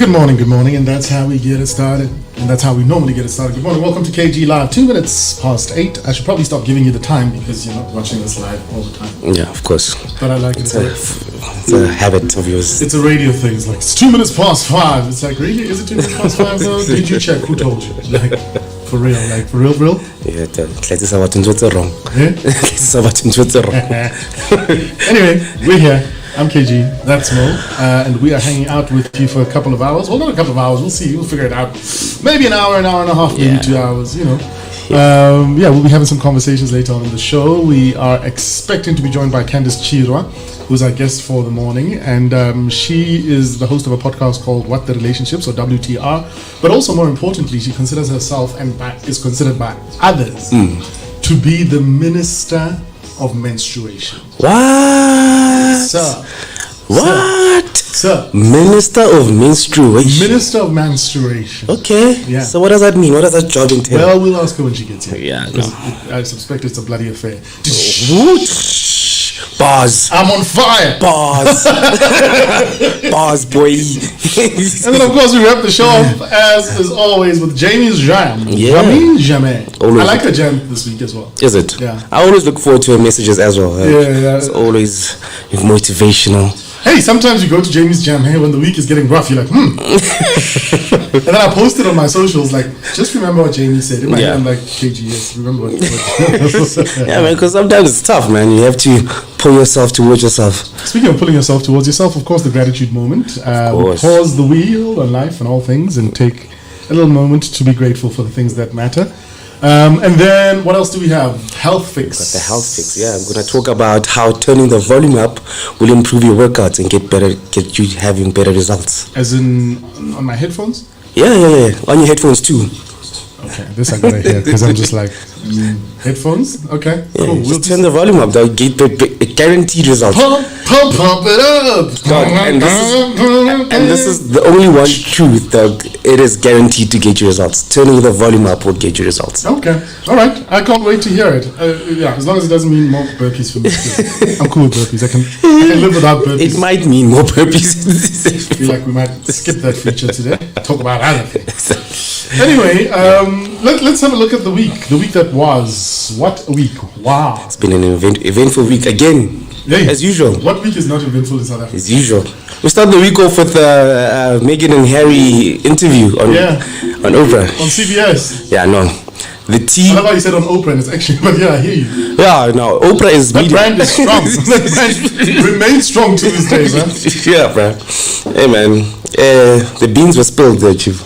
Good morning, and that's how we get it started. And that's how we normally get it started. Good morning, welcome to KG Live. 2 minutes past 8. I should probably stop giving you the time because you're not watching this live all the time. Yeah, of course. But I like it's a habit of yours. It's a radio thing. It's like, it's 2 minutes past 5. It's like, really? Is it 2 minutes past 5 though? Did you check? Who told you? Like, for real? Like, for real? Yeah, it's about wrong. It's about wrong. Anyway, we're here. I'm KG, that's Mo, and we are hanging out with you for a couple of hours. Well, not a couple of hours, we'll see, we'll figure it out. Maybe an hour and a half, maybe 2 hours, you know. We'll be having some conversations later on in the show. We are expecting to be joined by Candice Chirwa, who's our guest for the morning, and she is the host of a podcast called What the Relationships, or WTR, but also more importantly, she considers herself and is considered by others to be the minister of menstruation. What? Sir. What? Sir. Minister of menstruation. Minister of menstruation. Okay. Yeah. So what does that mean? What does that job entail? Well, we'll ask her when she gets here. Yeah, no. I suspect it's a bloody affair. Bars. I'm on fire. Bars. Bars, boy. And then, of course, we wrap the show off, as always, with Jamie's jam. Yeah. Jamie Jamais. Always. I like her jam this week as well. Is it? Yeah. I always look forward to her messages as well. Yeah. It's always motivational. Hey, sometimes you go to Jamie's jam, hey, when the week is getting rough, you're like, And then I posted on my socials, like, just remember what Jamie said. In my head, I'm like, KG, remember what Yeah, man, because sometimes it's tough, man. You have to pull yourself towards yourself. Speaking of pulling yourself towards yourself, of course, the gratitude moment. We pause the wheel on life and all things and take a little moment to be grateful for the things that matter. And then what else do we have? Health Fix. Got the Health Fix. Yeah, I'm gonna talk about how turning the volume up will improve your workouts and get you having better results. As in on my headphones? Yeah. On your headphones too. Okay, this I gotta hear because I'm just like headphones. Okay, yeah, cool. Just turn the volume up. They'll get the guaranteed results. Pump it up. God, and this is the only one truth that it is guaranteed to get you results. Turning the volume up will get you results. Okay, all right. I can't wait to hear it. As long as it doesn't mean more burpees for me. I'm cool with burpees. I can live without burpees. It might mean more burpees. I feel like we might skip that feature today. Talk about other things. Anyway, let's have a look at the week. The week that was. What a week. Wow. It's been an eventful week again. Hey, as usual. What week is not eventful in South Africa? As usual. We start the week off with Meghan and Harry interview on Oprah. On CBS. Yeah, no. The tea. I love how you said on Oprah and it's actually, but yeah, I hear you. Yeah, no. Oprah is that brand is strong. That brand remains strong to this day, man. Yeah, bro. Hey, man. The beans were spilled there, Chief.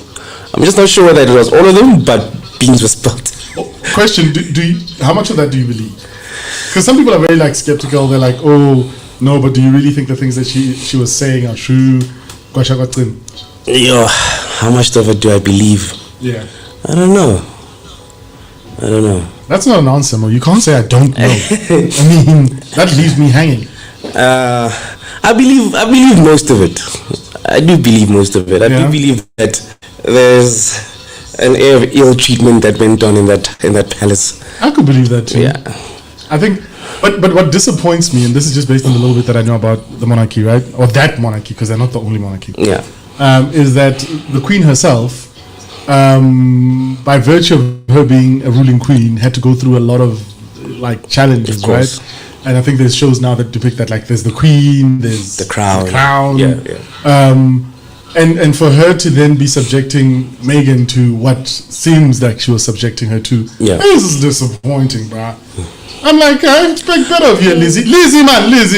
I'm just not sure whether it was all of them, but beans were spilled. Question: Do you, how much of that do you believe? Because some people are very skeptical. They're like, oh no, but do you really think the things that she was saying are true? Yo, how much of it do I believe? Yeah, I don't know. That's not an answer, Mo. You can't say I don't know. I mean, that leaves me hanging. I believe most of it. I do believe most of it. I do believe that there's an air of ill treatment that went on in that palace. I could believe that too. Yeah. I think, but what disappoints me, and this is just based on the little bit that I know about the monarchy, right? Or that monarchy, because they're not the only monarchy. Yeah. Is that the Queen herself, by virtue of her being a ruling queen, had to go through a lot of challenges, right? And I think there's shows now that depict that, there's the Queen, there's the Crown. Yeah. And for her to then be subjecting Meghan to what seems like she was subjecting her to, this is disappointing, bruh. I'm like, I expect better of you, Lizzie. Lizzie.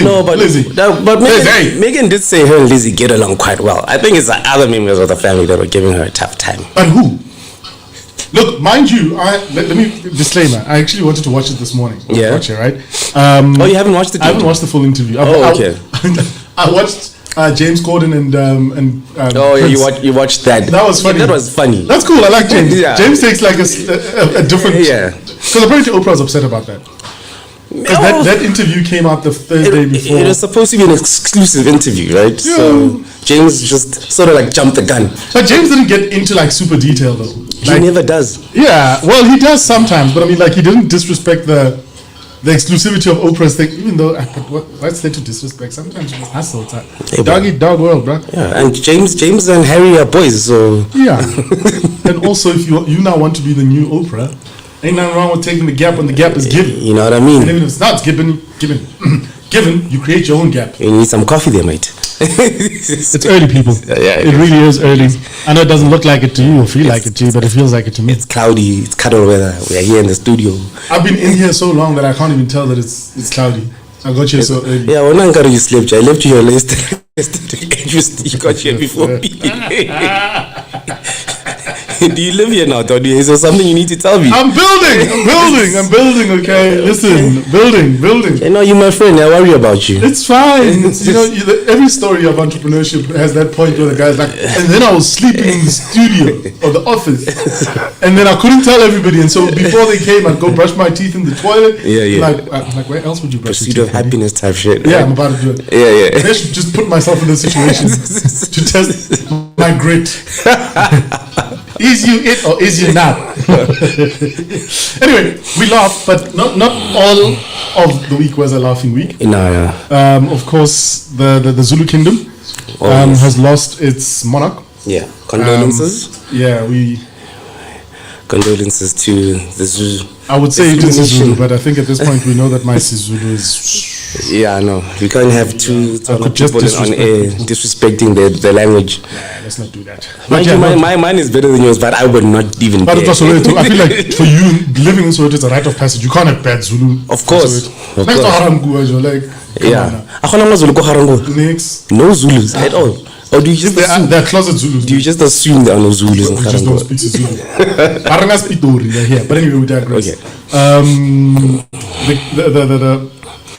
No, but Lizzie. But Meghan did say her and Lizzie get along quite well. I think it's the other members of the family that were giving her a tough time. But who? Look, mind you, let me disclaimer. I actually wanted to watch it this morning. Yeah. Watch it, right? You haven't watched it? I haven't watched the full interview. Okay. I watched James Corden and Prince. You watched that. That was funny. That was funny. That's cool. I like James. Yeah. James takes a different. Yeah. Because apparently Oprah was upset about that. That interview came out the Thursday before. It was supposed to be an exclusive interview, right? Yeah. So James just sort of jumped the gun. But James didn't get into super detail though. He never does. Yeah, well he does sometimes, but I mean he didn't disrespect the the exclusivity of Oprah's thing, even though, what's there to disrespect? Sometimes you just hustle. Hey, dog eat dog world, bro. Yeah, and James and Harry are boys, so. Yeah. And also, if you now want to be the new Oprah, ain't nothing wrong with taking the gap when the gap is given. You know what I mean? And even if it's not given, you create your own gap. You need some coffee there, mate. It's early, people. Yeah, it really is early. I know it doesn't look like it to you or feel like it to you, but it feels like it to me. It's cloudy. It's cuddle weather. We are here in the studio. I've been in here so long that I can't even tell that it's cloudy. I got here so early. Yeah, when I you slept, I left you here yesterday. You got here before me. Do you live here now, Tony? Is there something you need to tell me? I'm building, okay? Listen, building. You know, you my friend, I worry about you. It's fine. Every story of entrepreneurship has that point where the guy's like, and then I was sleeping in the studio or the office, and then I couldn't tell everybody, and so before they came, I'd go brush my teeth in the toilet. Yeah. Like where else would you brush Pursuit your of teeth? happiness type shit. Right? Yeah, I'm about to do it. Yeah. I should just put myself in this situation to test my grit. Is you it or is you not? Anyway, we laugh, but not all of the week was a laughing week. No. Of course, the Zulu Kingdom has lost its monarch. Yeah. Condolences. Condolences to the Zulu. I would say it is Zulu, but I think at this point we know that my Zulu is. Yeah, I know. We can't have two people on air disrespecting the language. Nah, let's not do that. Mine is better than yours, but I would not even. But it's also I feel like for you living in Soweto, it's a rite of passage. You can't have bad Zulu. Of course. Next to Harangu, like. Yeah. Next. No Zulus at all. Or do you just they're closet Zulus? Do you just assume there are no Zulus in Karango? Just don't speak to Zulu. Aranga speak Dori, they're here. But anyway, we digress. Okay.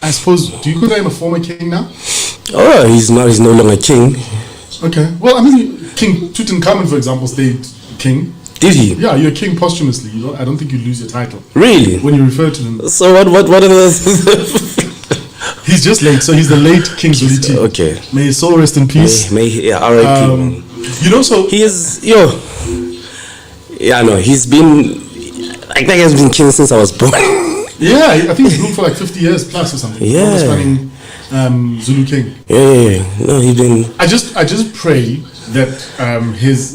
I suppose, do you consider him a former king now? Oh, he's no longer king. Okay. Well, I mean, King Tutankhamun, for example, stayed king. Did he? Yeah, you're king posthumously. I don't think you lose your title. Really? When you refer to him. So what are the... He's just late, so he's the late King Zuliti. Okay. May his soul rest in peace. R.I.P. So he is he's been like that. He has been king since I was born. Yeah, I think he's ruled for like 50 years plus or something. Yeah. Running Zulu King. Yeah. No, he's been. I just pray that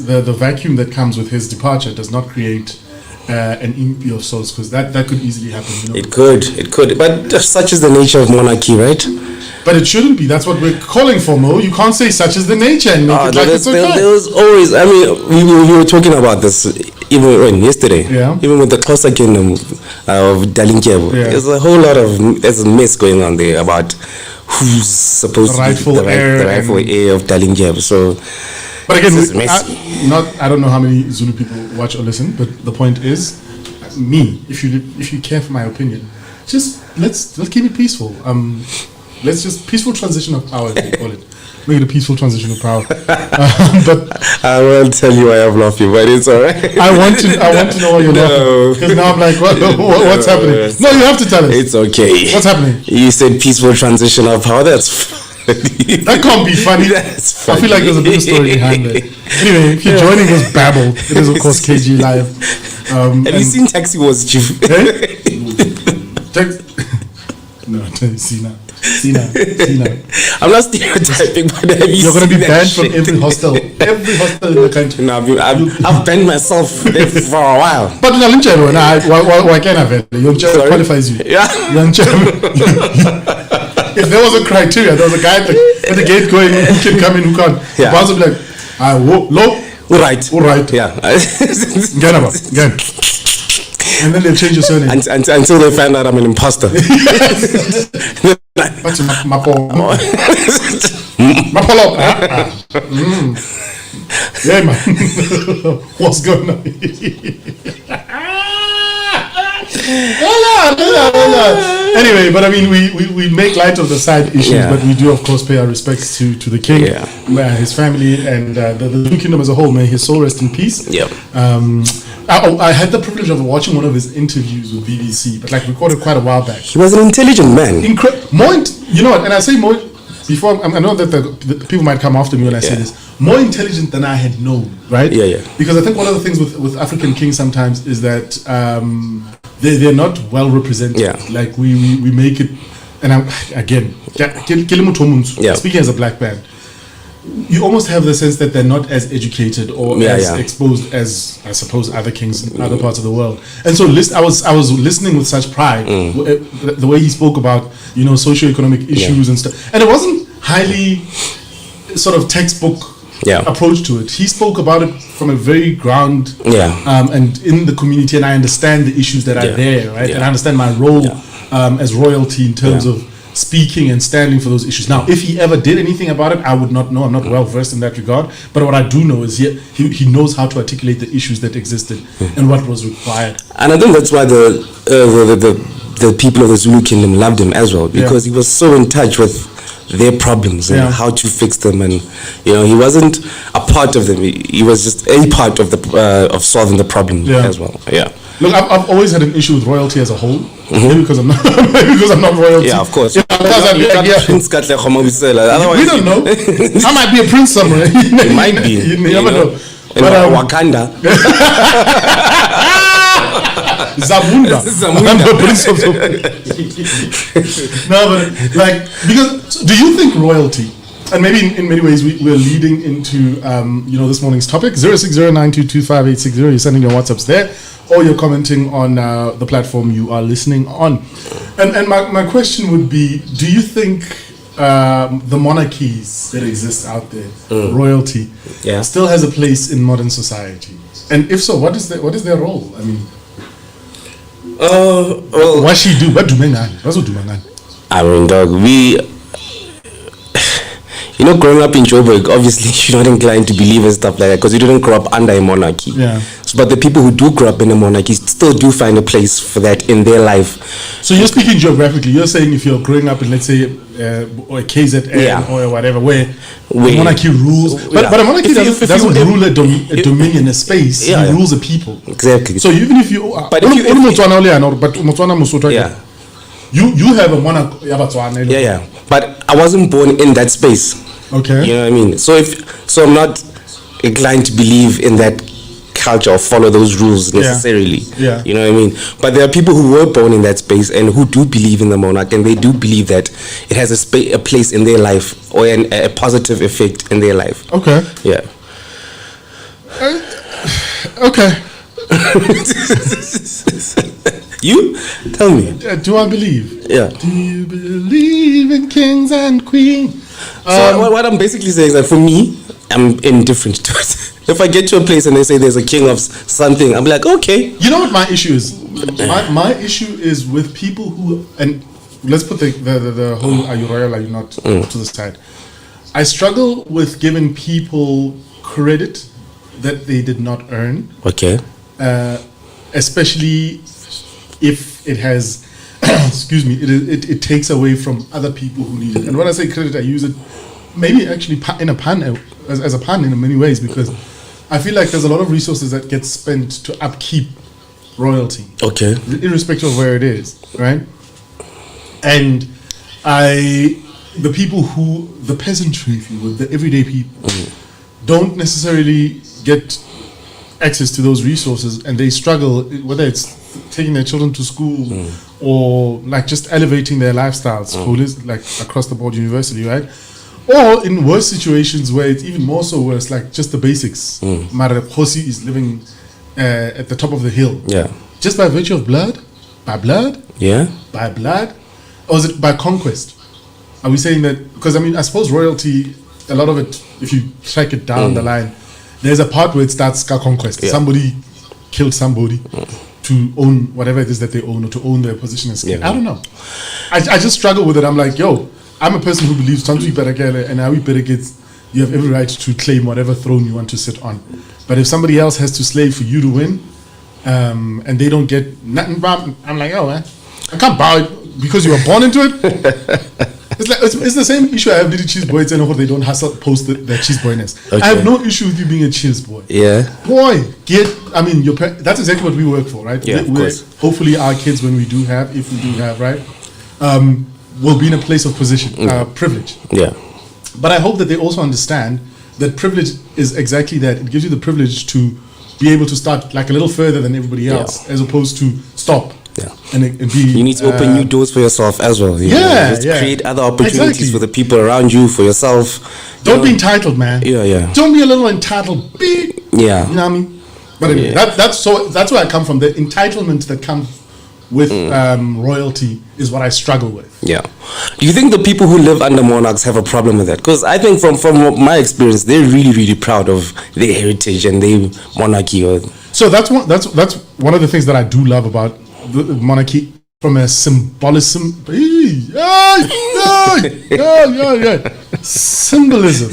the vacuum that comes with his departure does not create an impi of sorts, because that could easily happen. It could, but such is the nature of monarchy, right? But it shouldn't be. That's what we're calling for, Mo. You can't say such is the nature and make it like it's okay. There was always. I mean, we were talking about this even yesterday. Yeah. Even with the Xhosa Kingdom of Dalindyebo, there's a whole lot of there's a mess going on there about who's supposed to be the rightful heir of Dalindyebo. So. But again, I don't know how many Zulu people watch or listen, but the point is, if you care for my opinion, just let's keep it peaceful. Let's just peaceful transition of power, as we call it. Make it a peaceful transition of power. But I won't tell you why I'm laughing, but it's alright. I want to know why you're laughing, because now I'm like, what's happening? No, you have to tell us. It's okay. What's happening? You said peaceful transition of power. That's. That can't be funny. That's funny. I feel like there's a big story behind it. Anyway, if you're joining this babble, it is of course KG Live. Have you seen Taxi Wars, Chief? No, see now. I'm not stereotyping, but you're going to be banned from every hostel in the country. No, I've banned myself for a while. But why can't I ban you? Your chair qualifies you. Yeah. If there was a criteria, there was a guy at the gate going, who can come in, who can't. The boss would be like, all right. Yeah. Again. And then they'll change your surname. Until they find out I'm an imposter. What's Mapolo? Yeah, man. What's going on? Anyway, but I mean, we make light of the side issues, but we do, of course, pay our respects to the king, his family, and the Zulu Kingdom as a whole. May his soul rest in peace. Yep. I had the privilege of watching one of his interviews with BBC, but like recorded quite a while back. He was an intelligent man. You know what? And I say more before. I know that the people might come after me when I say this. More intelligent than I had known, right? Yeah. Because I think one of the things with African kings sometimes is that they're not well represented. Yeah. Like we make it, and again, speaking as a black man, you almost have the sense that they're not as educated or exposed as, I suppose, other kings in other parts of the world. And so I was listening with such pride, the way he spoke about, socioeconomic issues and stuff. And it wasn't highly sort of textbook approach to it. He spoke about it from a very ground and in the community, and I understand the issues that are there, right? And I understand my role as royalty in terms of speaking and standing for those issues. Now, if he ever did anything about it, I would not know. I'm not well versed in that regard. But what I do know is he knows how to articulate the issues that existed and what was required. And I think that's why the people of the Zulu kingdom loved him as well, because he was so in touch with their problems and how to fix them, and he wasn't a part of them. He was just a part of the of solving the problem as well. Yeah. Look, I've always had an issue with royalty as a whole. Maybe because I'm not royalty. Yeah, of course. We don't know. I might be a prince somewhere. It might be. You never know. But Wakanda. Zamunda. I'm the prince of No, but because do you think royalty, and maybe in many ways we're leading into this morning's topic, 0609225860. You're sending your WhatsApps there, or you're commenting on the platform you are listening on. And my question would be, do you think the monarchies that exist out there, royalty, still has a place in modern society? And if so, what is their role? I mean, what she do? What do mangani? What's what do mangani? I mean, dog, growing up in Joburg, obviously you're not inclined to believe in stuff like that because you didn't grow up under a monarchy. Yeah. But the people who do grow up in a monarchy still do find a place for that in their life. So you're speaking geographically. You're saying if you're growing up in, let's say, or a KZN or whatever, where the monarchy rules. But a monarchy doesn't rule a dominion, a space. It rules a people. Exactly. So even if you... You have a monarch. Yeah. But I wasn't born in that space. Okay. You know what I mean? So I'm not inclined to believe in that culture or follow those rules necessarily. Yeah. You know what I mean? But there are people who were born in that space and who do believe in the monarch, and they do believe that it has a place in their life or a positive effect in their life. Okay. Yeah. Okay. You tell me. Do I believe? Yeah. Do you believe in kings and queens? So what I'm basically saying is that for me, I'm indifferent to it. If I get to a place and they say there's a king of something, I'm like, okay. You know what my issue is? My issue is with people who, and let's put the whole are you royal, are you not to the side. I struggle with giving people credit that they did not earn. Okay. Especially if it has, excuse me, it takes away from other people who need it. And when I say credit, I use it maybe actually in a pun, as a pun in many ways, because I feel like there's a lot of resources that get spent to upkeep royalty. Okay. Irrespective of where it is, right? And the people who, the peasantry, if you will, the everyday people, don't necessarily get access to those resources, and they struggle, whether it's taking their children to school or like just elevating their lifestyles, like across the board universally, right? Or in worse situations where it's even more so worse, like just the basics. Mara Khosi is living at the top of the hill. Yeah. Just by virtue of blood? By blood? Yeah. By blood? Or is it by conquest? Are we saying that? Because I mean, I suppose royalty, a lot of it, if you track it down the line, there's a part where it starts conquest. Yeah. Somebody killed somebody to own whatever it is that they own, or to own their position as king. I don't know. I just struggle with it. I'm like, yo, I'm a person who believes and you have every right to claim whatever throne you want to sit on. But if somebody else has to slave for you to win, and they don't get nothing, I'm like, oh, man, I can't bow because you were born into it. It's the same issue I have with the cheese boys and they don't hustle post their cheese boyness. Okay. I have no issue with you being a cheese boy. Yeah. Boy, that's exactly what we work for, right? Yeah, of course. Hopefully our kids, when we do have, if we do have, right, will be in a place of position, privilege. Yeah. But I hope that they also understand that privilege is exactly that. It gives you the privilege to be able to start like a little further than everybody else, as opposed to stop. Yeah. And be, you need to open new doors for yourself as well. Create other opportunities for the people around you, for yourself. Don't be entitled, man. Yeah. Don't be a little entitled. Yeah. You know what I mean? But anyway, that's where I come from. The entitlement that comes with royalty is what I struggle with. Yeah. Do you think the people who live under monarchs have a problem with that? Because I think from my experience, they're really, really proud of their heritage and their monarchy. So that's one of the things that I do love about the monarchy from a symbolism. Symbolism.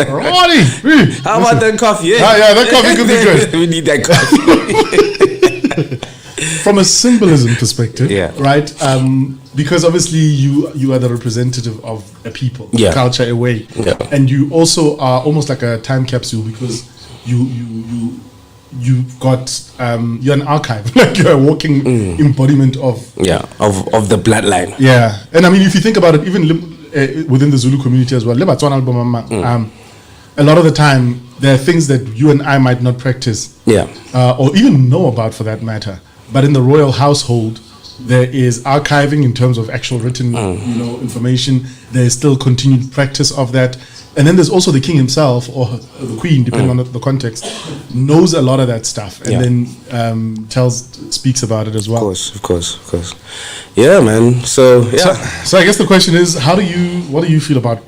Alrighty. How about that coffee? That coffee could be good. We need that coffee. From a symbolism perspective, right? Because obviously you are the representative of a people, culture, a way, and you also are almost like a time capsule because you've got you're an archive, like you're a walking embodiment of the bloodline. Yeah, and I mean if you think about it, even within the Zulu community as well, a lot of the time there are things that you and I might not practice, or even know about for that matter. But in the royal household, there is archiving in terms of actual written, information. There is still continued practice of that, and then there's also the king himself or the queen, depending on the context, knows a lot of that stuff, and then speaks about it as well. Of course. Yeah, man. So I guess the question is, what do you feel about?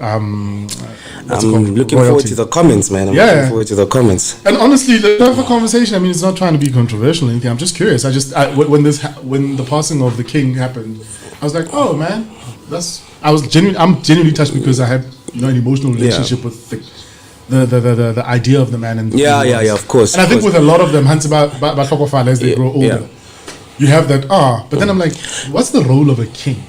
I'm looking forward to the comments, man. Looking forward to the comments. And honestly, let's have a conversation. I mean, it's not trying to be controversial or anything. I'm just curious. When the passing of the king happened, I was like, oh man, I'm genuinely touched because I had an emotional relationship with the idea of the man and of course. And I think with a lot of them, as they grow older, you have that but then I'm like, what's the role of a king?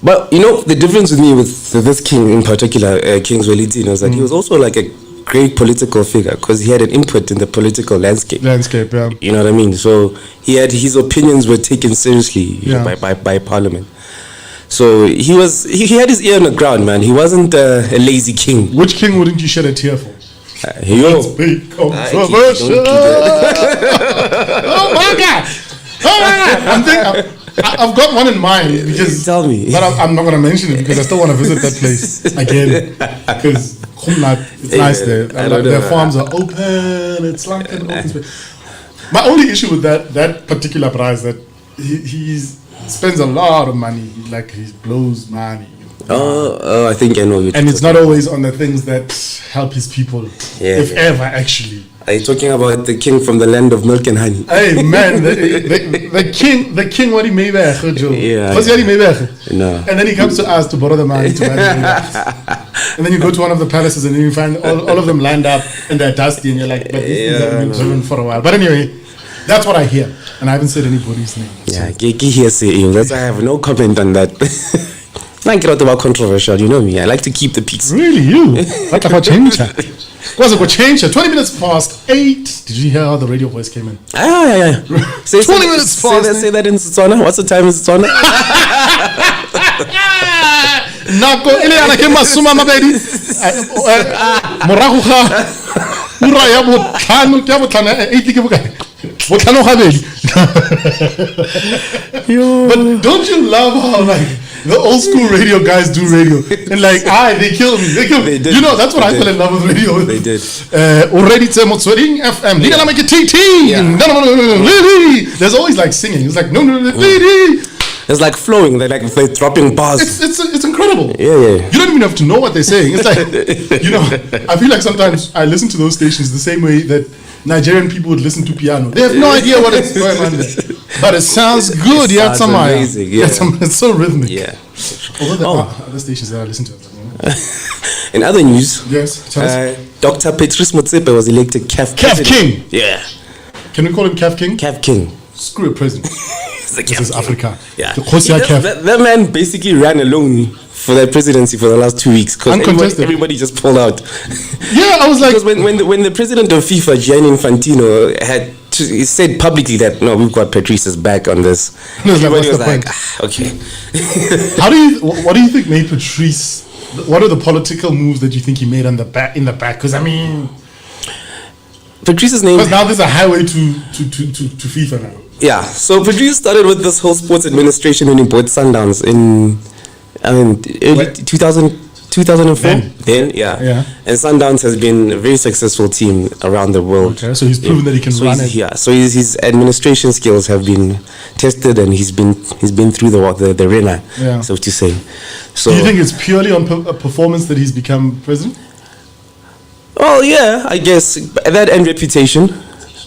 But the difference with me with this king in particular, King Zwelithini, is that he was also like a great political figure because he had an input in the political landscape. Yeah. You know what I mean? So his opinions were taken seriously by Parliament. So he had his ear on the ground, man. He wasn't a lazy king. Which king wouldn't you shed a tear for? That's big controversial. Oh my God! I've got one in mind because tell me, but I'm not going to mention it because I still want to visit that place again because it's nice there. Their farms are open. It's like an open space. My only issue with that particular prize that he spends a lot of money. Like he blows money. I think I know you. And it's not always on the things that help his people, if ever actually. Are you talking about the king from the land of milk and honey? Hey man, the king what he made back, Joe. No. And then he comes to us to borrow the money to manage. And then you go to one of the palaces and then you find all of them lined up and they're dusty and you're like, but these things haven't been driven for a while. But anyway, that's what I hear. And I haven't said anybody's name. Yeah, that's why I have no comment on that. I get out about controversial, you know me. I like to keep the peace. Really, you? Like about change? Was it change? 20 minutes past 8. Did you hear how the radio voice came in? Yeah. 20 minutes past. Say that in Setswana. What's the time in Setswana? Nako ile yana ke masuma mabedi. Morago ga ura ya botlhano ke botlhano 8 ke bokae? Botlhano ga bedi. But don't you love how like the old school radio guys do radio and like they kill me. They did. You know, that's what I fell in love with radio. They did. Already Motsweding FM. Liga la make it TT. There's always like singing. It's like no. It's like flowing. They're dropping bars. It's incredible. Yeah. You don't even have to know what they're saying. It's like I feel like sometimes I listen to those stations the same way that Nigerian people would listen to piano. They have no idea what is going on there. But it sounds good. It's amazing. It's so rhythmic. Yeah. Although there are other stations that I listen to. In other news, yes, Dr. Patrice Motsepe was elected CAF King. Yeah. Can we call him CAF King? CAF King. Screw a president. This is Africa. Yeah. That man basically ran alone for that presidency for the last 2 weeks because everybody just pulled out. Yeah, I was like, because when the president of FIFA, Gianni Infantino, he said publicly that no, we've got Patrice's back on this. Everybody was like, okay. What do you think made Patrice? What are the political moves that you think he made in the back? Because I mean, Patrice's name. Because now there's a highway to FIFA now. Yeah, so Patrice started with this whole sports administration when he bought Sundowns in, early 2004. Then, yeah. And Sundowns has been a very successful team around the world. Okay, so he's proven that he can run it. Yeah, so his administration skills have been tested, and he's been through the ringer, so to say. So, do you think it's purely on performance that he's become president? Oh yeah, I guess that and reputation.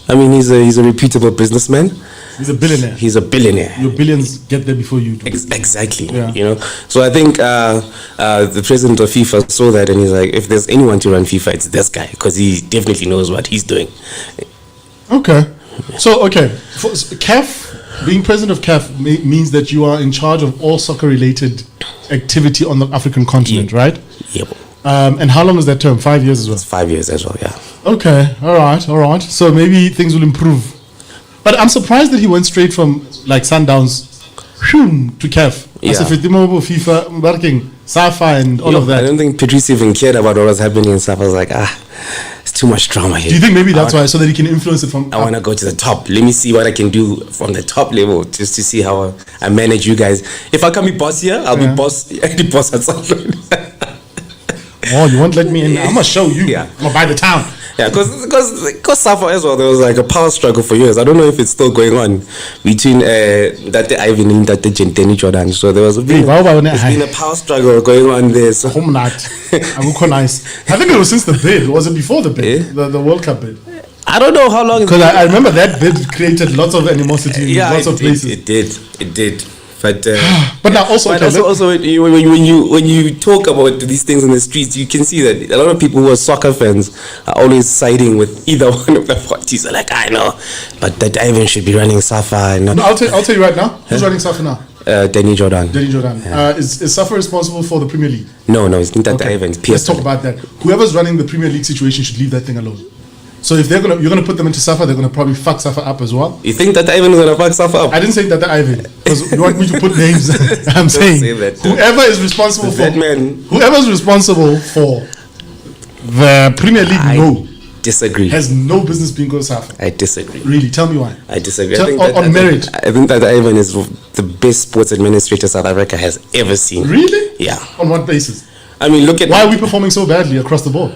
I mean, he's a reputable businessman. He's a billionaire. He's a billionaire. Your billions get there before you do. Exactly. Yeah. You know. So I think the president of FIFA saw that, and he's like, if there's anyone to run FIFA, it's this guy, because he definitely knows what he's doing. Okay. So for CAF, being president of CAF means that you are in charge of all soccer-related activity on the African continent, right? Yep. And how long is that term? 5 years as well? It's 5 years as well, yeah. Okay, all right. So maybe things will improve. But I'm surprised that he went straight from like Sundowns to CAF. Yeah. FIFA, working, SAFA and all of that. I don't think Patrice even cared about what was happening in SAFA. I was like, it's too much drama here. Do you think maybe that's why, so that he can influence it from... I want to go to the top. Let me see what I can do from the top level, just to see how I manage you guys. If I can be boss here, I'll be boss. The boss at SAFA. Oh, you won't let me in? I'm going to show you. Yeah. I'm going to buy the town. Yeah, because SAFA as well, there was like a power struggle for years. I don't know if it's still going on between Date Ivan and Date Danny Jordan. So there was been a power struggle going on there. So. Nice. I think it was since the bid. Was it before the bid? The World Cup bid? I don't know how long. Because I remember that bid created lots of animosity in lots of places. It did. But now also, when you talk about these things in the streets, you can see that a lot of people who are soccer fans are always siding with either one of the parties. They're like, I know, but that Ivan should be running SAFA. No, I'll tell you right now. Who's running SAFA now? Danny Jordan. Yeah. Is SAFA responsible for the Premier League? No, it's not that Ivan. Let's talk about that. Whoever's running the Premier League situation should leave that thing alone. So if you're gonna put them into SAFA, they're gonna probably fuck SAFA up as well. You think that Ivan is gonna fuck SAFA up? I didn't say that Ivan, because you want me to put names. I'm saying whoever is responsible for the Premier League, disagree. Has no business being called SAFA. I disagree. Really, tell me why. I disagree. On merit. I think that Ivan is the best sports administrator South Africa has ever seen. Really? Yeah. On what basis? I mean, look at why are we performing so badly across the board?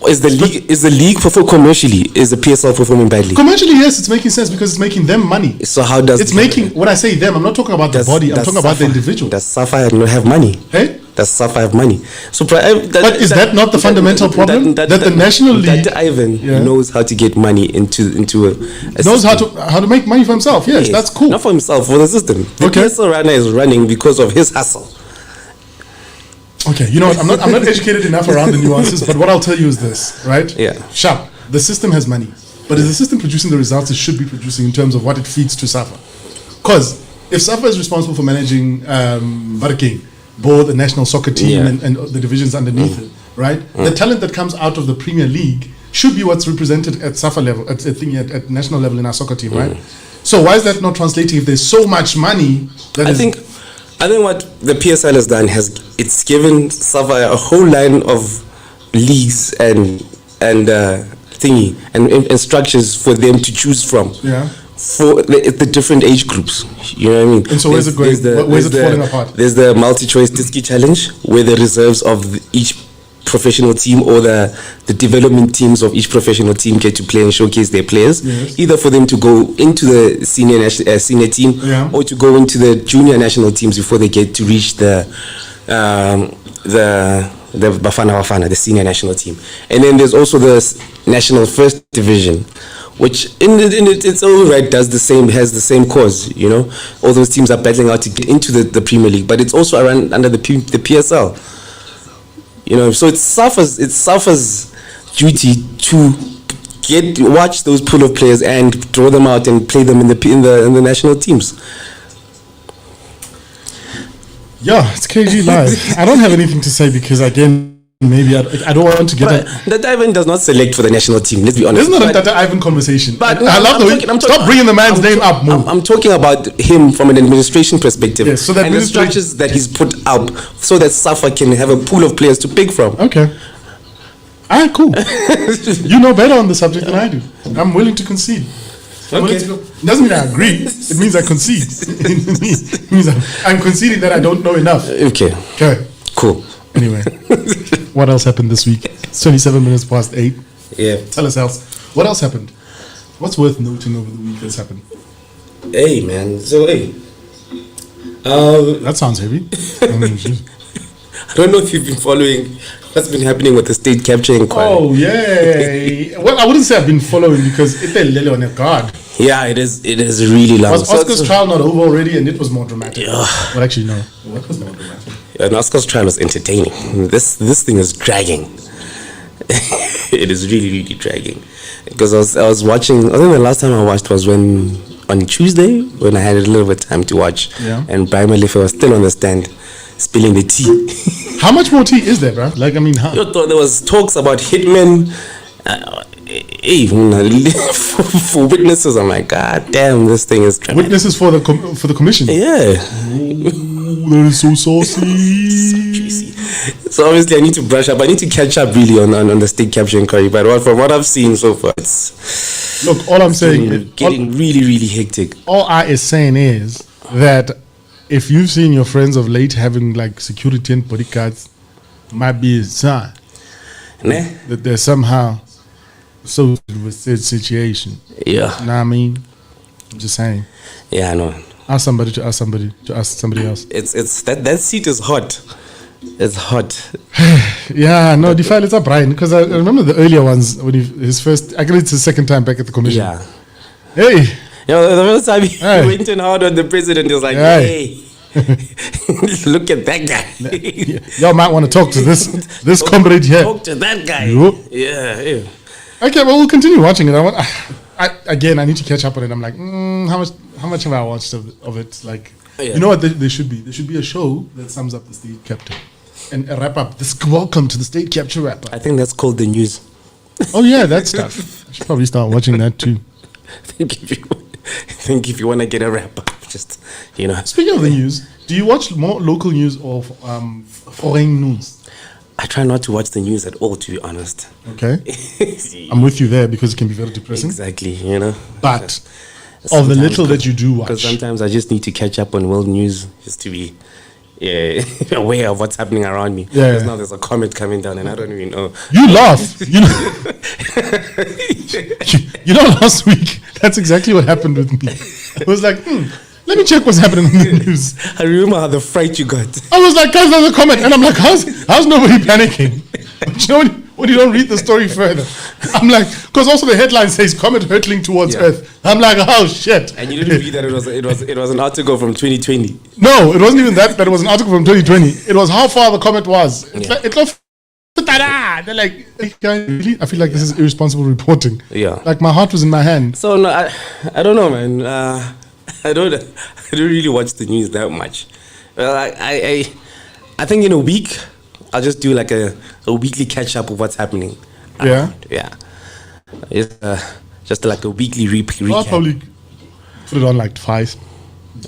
Is the league performing commercially? Is the PSL performing badly? Commercially, yes, it's making sense because it's making them money. So how does it's making? When I say them, I'm not talking about the body. I'm talking about the individual. Does SAFA not have money? Hey, does SAFA have money? So, but is that not the fundamental problem? That the National League, that Ivan knows how to get money into a knows how to make money for himself. Yes, that's cool. Not for himself, for the system. The PSL runner is running because of his hustle. Okay, you know what? I'm not educated enough around the nuances, but what I'll tell you is this, right? Yeah. Sharp. The system has money, but is the system producing the results it should be producing in terms of what it feeds to SAFA? Because if SAFA is responsible for managing both the national soccer team and the divisions underneath it, right? The talent that comes out of the Premier League should be what's represented at SAFA level, at national level in our soccer team, right? So why is that not translating if there's so much money? I think what the PSL has done it's given SAFA a whole line of leagues and structures for them to choose from. Yeah. For the different age groups, you know what I mean. And so where's it going? Where's it falling apart? There's the multi-choice Diski Challenge, where the reserves of each professional team or the development teams of each professional team get to play and showcase their players, either for them to go into the senior team or to go into the junior national teams before they get to reach the Bafana, the senior national team. And then there's also the national first division, which in its own right has the same cause, you know. All those teams are battling out to get into the Premier League, but it's also run under the PSL. You know, so it's SAFA's duty to watch those pool of players and draw them out and play them in the national teams. Yeah, it's KG Live. I don't have anything to say because again, maybe I don't want to get that Ivan does not select for the national team. Let's be honest. This is not a Tata Ivan conversation. But I love the way. Stop bringing the man's name up more. I'm talking about him from an administration perspective. Yes, so that and the structures that he's put up so that SAFA can have a pool of players to pick from. Okay. All right, cool. You know better on the subject than I do. I'm willing to concede. Okay. It doesn't mean I agree. It means I concede. It means I'm conceding that I don't know enough. Okay. Cool. Anyway, what else happened this week? It's 27 minutes past 8. Yeah. Tell us else. What else happened? What's worth noting over the week that's happened? Hey, man. So, hey. That sounds heavy. I don't know if you've been following what's been happening with the state capture inquiry. Oh, yeah. Well, I wouldn't say I've been following because it's a little on a guard. Yeah, it is really long. Was Oscar's trial not over already and it was more dramatic? Yeah. Well, actually, no. What was more dramatic? And Oscar's trial was entertaining. This thing is dragging. It is really, really dragging. Because I was watching, I think the last time I watched was on Tuesday, when I had a little bit of time to watch. Yeah. And Brian Malife was still on the stand, spilling the tea. How much more tea is there, bro? Like, I mean, how? There was talks about hitmen. For witnesses, I'm like, God damn, this thing is dramatic. Witnesses for the commission? Yeah. Ooh, that is so saucy. So obviously I need to brush up. I need to catch up really on the state capture inquiry. But from what I've seen so far, it's look. All I'm saying is getting really, really hectic. All I is saying is that if you've seen your friends of late having like security and bodyguards, might be a sign that they're somehow associated with this situation. Yeah. You know what I mean? I'm just saying. Yeah, I know. Ask somebody to ask somebody to ask somebody else. It's that seat is hot. It's hot. Yeah, no, defile it's up, Brian. Because I remember the earlier ones when his first. I guess it's his second time back at the commission. Yeah. Hey. You know, the first time he went in hard on the president, he was like, hey. Look at that guy. Y'all might want to talk to this comrade here. Talk to that guy. Yep. Yeah. Okay, well, we'll continue watching it. I need to catch up on it. I'm like, how much have I watched of it? Like, you know what there should be? There should be a show that sums up the state capture and a wrap up. Welcome to the state capture wrap up. I think that's called the news. Oh yeah, that stuff. I should probably start watching that too. I think if you want to get a wrap up, just Speaking of the news, do you watch more local news or foreign news? I try not to watch the news at all, to be honest. Okay. I'm with you there because it can be very depressing. Exactly, But of the little that you do watch. Because sometimes I just need to catch up on world news just to be aware of what's happening around me. Yeah. Because now there's a comet coming down and I don't even know. You laugh. Last week, that's exactly what happened with me. I was like, let me check what's happening in the news. I remember how the fright you got. I was like, guys, there's a comment. And I'm like, how's nobody panicking? But you know when you don't read the story further? I'm like, because also the headline says comet hurtling towards Earth. I'm like, oh shit. And you didn't read that it was an article from 2020. No, it wasn't even that it was an article from 2020. It was how far the comet was. They're like, I feel like this is irresponsible reporting. Yeah. Like my heart was in my hand. So no, I don't know, man. I don't really watch the news that much. I think in a week I'll just do like a weekly catch up of what's happening. Yeah. Yeah. It's just like a weekly recap. I'll probably put it on like twice,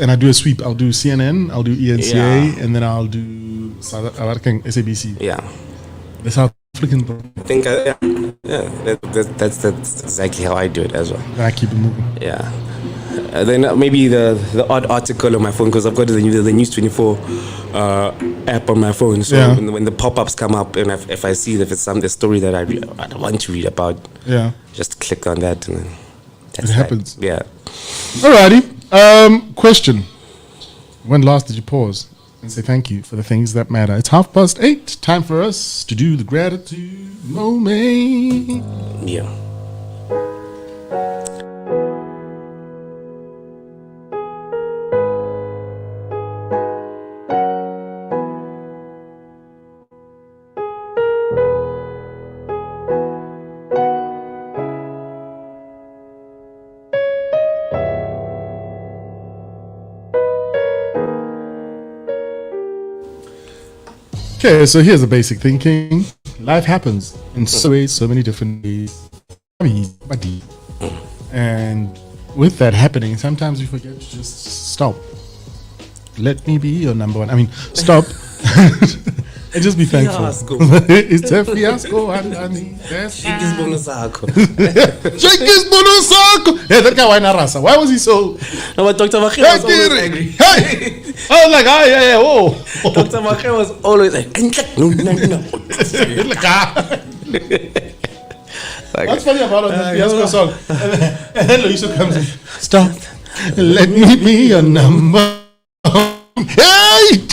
and I do a sweep. I'll do CNN, I'll do ENCA, and then I'll do SABC. Yeah. The South African. I think that's exactly how I do it as well. And I keep it moving. Yeah. Then maybe the odd article on my phone, because I've got the News 24 app on my phone. So when the pop-ups come up, and if I see if it's a story that I want to read about, just click on that, and then it happens. Yeah. Alrighty. Question: when last did you pause and say thank you for the things that matter? It's 8:30. Time for us to do the gratitude moment. Yeah. Okay, so here's the basic thinking. Life happens in so many different ways. And with that happening, sometimes you forget to just stop. Let me be your number one. Stop. And just be thankful. Fiasco. It's a fiasco, honey. Shake his bonus sakho. Shake his bonusako. Yeah, that guy, why not Rasa? Why was he so? No, but Dr. Makhe Hey, was always Kiri. angry. Hey! I was like, yeah, whoa. Dr. Makhe was always like, no. Look, What's funny about the fiasco song? And then Loyiso comes in. Stop. Let me be your number. Hey!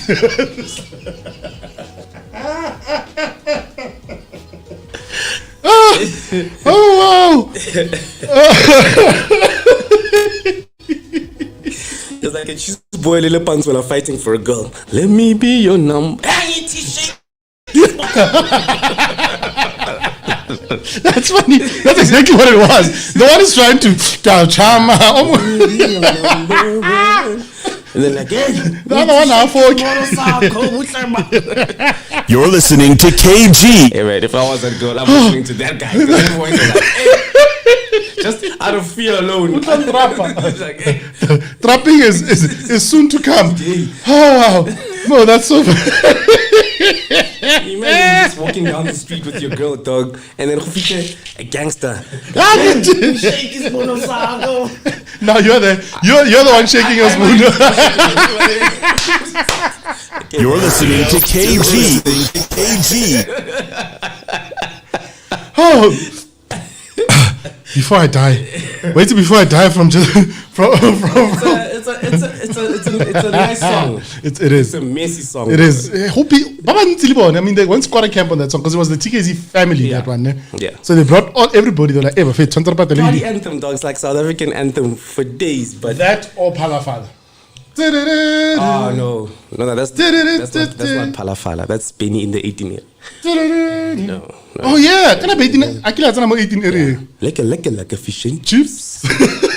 Oh wow! It's like a cheese boy little pants while fighting for a girl. Let me be your number. That's funny. That's exactly what it was. The one is trying to chama. And then like, hey, The other one now for. You're listening to KG. hey man, if I was that girl, I'm listening to that guy. Everyone was like, hey. Just out of fear alone. Like, hey. Trapping is soon to come. Oh wow! No, that's so. Imagine just walking down the street with your girl, dog, and then a gangster. Shake his monosago. Now you're the one shaking your spoon. You're listening to KG. KG. Oh. Before I die, wait till before I die from just from. It's a nice song. It is. It's a messy song. It is. I mean, they went squatter camp on that song because it was the TKZ family that one. Yeah. So they brought everybody. They're like, "Hey, fit, Party anthem, dogs, like South African anthem for days, but that or Palafala." Oh no, that's not Palafala. That's Benny in the 18 year. No. Oh yeah, can I be 18 area? Like a fish and Chips. to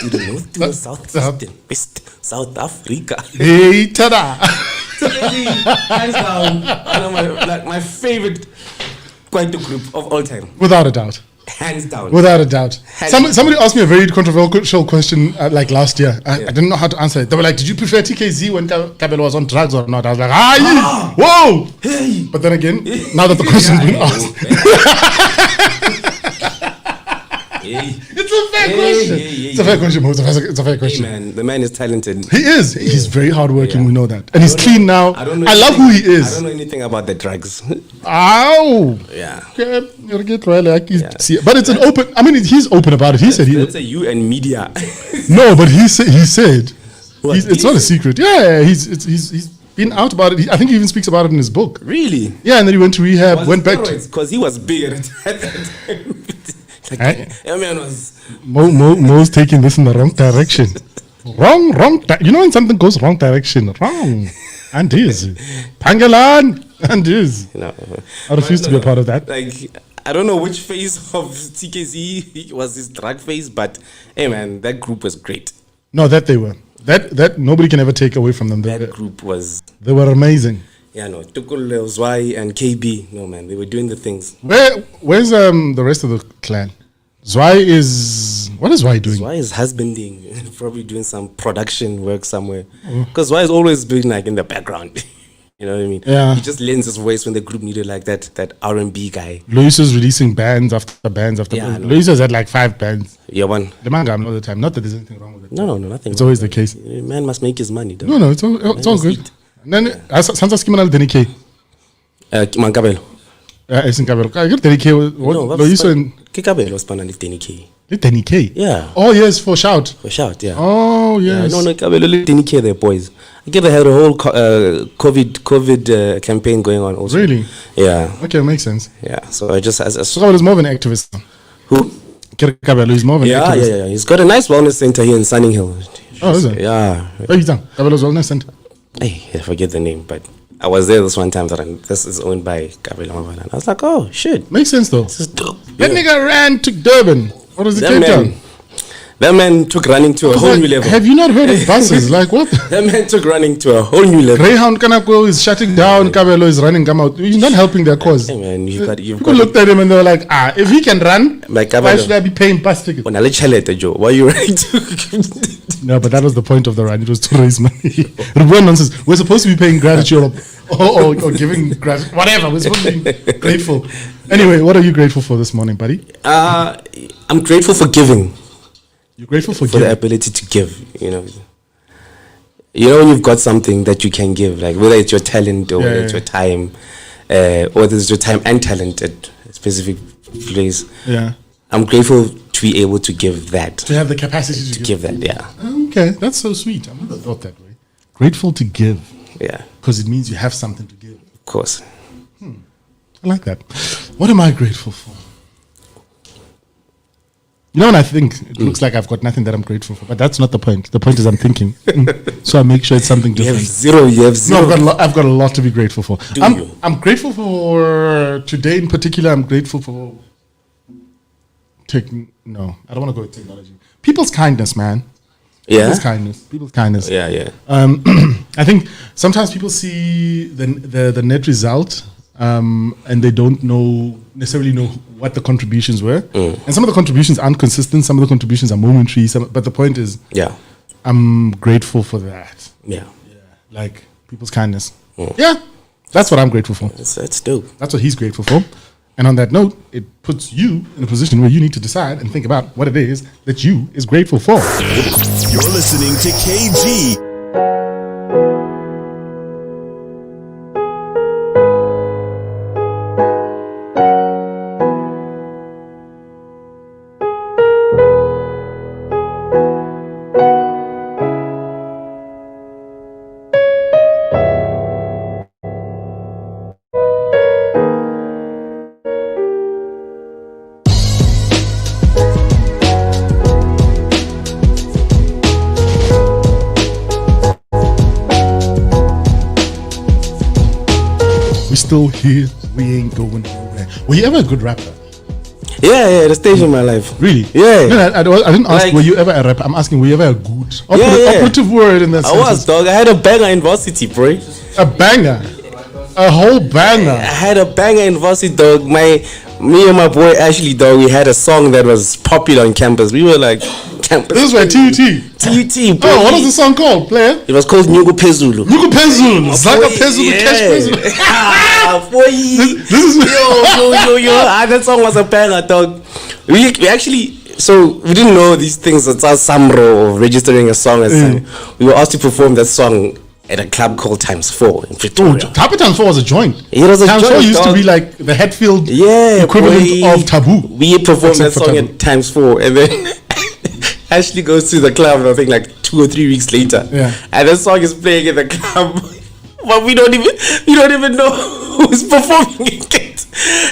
the north, to the south, east, and west, South Africa. Hey, tada! Hands down, one of my favorite quite group of all time. Without a doubt. Hands down. Without a doubt. Somebody asked me a very controversial question like last year. I didn't know how to answer it. They were like, did you prefer TKZ when Kabelo was on drugs or not? I was like, whoa! Hey. But then again, now that the question's been asked. It's a fair question. It's a fair question, Mo. It's a fair question. Hey, man, the man is talented. He is. Yeah. He's very hardworking. We know that. And he's clean now. I love who he is. I don't know anything about the drugs. Ow! Yeah. Okay. You'll get right. But it's an open. I mean, he's open about it. He said That's a you and media. No, but he said. It's not a secret. Yeah, he's been out about it. I think he even speaks about it in his book. Really? Yeah, and then he went to rehab. Went back to because he was big at that time. Man was Mo's taking this in the wrong direction. wrong. You know when something goes wrong direction, wrong. And is Pangalan and is. I refuse to be a part of that. Like I don't know which phase of TKZ was his drug phase, but hey man, that group was great. No, that they were. That nobody can ever take away from them. That group was. They were amazing. Yeah, no, Tukul, Zwei, and KB. No man, they were doing the things. Where's the rest of the clan? Zwei is what is Zwei doing? Zwei is husbanding, probably doing some production work somewhere. Because Zwei has always been like in the background. You know what I mean? Yeah. He just lends his voice when the group needed like that R&B guy. Loyiso's releasing bands after bands after bands. Loyiso's had like 5 bands. Yeah, one. The manga all the time. Not that there's anything wrong with it. No, nothing. It's always the case. Man must make his money. Though. No, it's all good. Then Sansa Skimanal Denike. Mankabelo. It's in Kabelo. I get Denike. Loyiso and Kikabelo was panel with Denike. Denike? Yeah. Oh, yes, for Shout. For Shout, yeah. Oh, yes. No, Kabelo, Denike, their boys. I guess they had a whole COVID campaign going on also. Really? Yeah. Okay, makes sense. Yeah. So I just so it's more of an activist. Who? Kabelo is more of an activist. Yeah. He's got a nice wellness center here in Sunning Hill. Oh, is it? Yeah. Kabelo's wellness center. I forget the name, but I was there this one time. This is owned by Kabelo. And I was like, oh shit, makes sense though. This is dope. That nigga ran to Durban. What was the Cape Town? That man took running to a whole new level. Have you not heard of buses? Like what? That man took running to a whole new level. Greyhound Kanako is shutting down. Kabelo is running. Come out. He's not helping their cause. Hey man, People looked at him and they were like, if he can run, like, why should I be paying bus tickets? Why are you running to? No, but that was the point of the run. It was to raise money. Ruben nonsense. We're supposed to be paying gratitude or giving gratitude. Whatever. We're supposed to be grateful. Anyway, what are you grateful for this morning, buddy? I'm grateful for giving. You're grateful for the ability to give, you know. You know when you've got something that you can give, like whether it's your talent or whether it's your time, or there's your time and talent at a specific place. Yeah. I'm grateful to be able to give that. To have the capacity to give that, yeah. Okay, that's so sweet. I never thought that way. Grateful to give. Yeah. Because it means you have something to give. Of course. I like that. What am I grateful for? You know, when I think, it looks like I've got nothing that I'm grateful for, but that's not the point. The point is I'm thinking. So I make sure it's something different. You have zero. No, I've got a lot to be grateful for. I'm grateful for, today in particular, I'm grateful for, I don't want to go with technology. People's kindness, man. Yeah. People's kindness. Yeah. I think sometimes people see the net result, and they don't necessarily know what the contributions were. And some of the contributions aren't consistent. Some of the contributions are momentary. But the point is, I'm grateful for that. Yeah. Like people's kindness. Yeah, that's what I'm grateful for. That's dope. That's what he's grateful for. And on that note, it puts you in a position where you need to decide and think about what it is that you is grateful for. You're listening to KG. Still here, we ain't going nowhere. Were you ever a good rapper? Yeah, the stage of my life. Really? Yeah. No, I didn't ask, like, were you ever a rapper? I'm asking, were you ever a good operative word in that I was, dog. I had a banger in varsity, bro. A banger? A whole banger? I had a banger in varsity, dog. Me and my boy Ashley, dog, we had a song that was popular on campus. We were like, campus. This was like TUT. TUT, bro. Oh, what was the song called, player? It was called Nyugu Pezulu. Nyugu Pezulu. Zaka Pezulu, Cash Pezulu. Boy. Yo. That song was a banger, dog. We actually, so we didn't know these things. It's our Samro of registering a song as we were asked to perform that song at a club called Times 4 in Pretoria. Times 4 was a joint. It was a Times joint. 4 used to be like the Hatfield equivalent of Taboo. We performed that song at Times 4, and then Ashley goes to the club, I think like 2 or 3 weeks later. Yeah. And the song is playing in the club. But we don't even know who's performing it.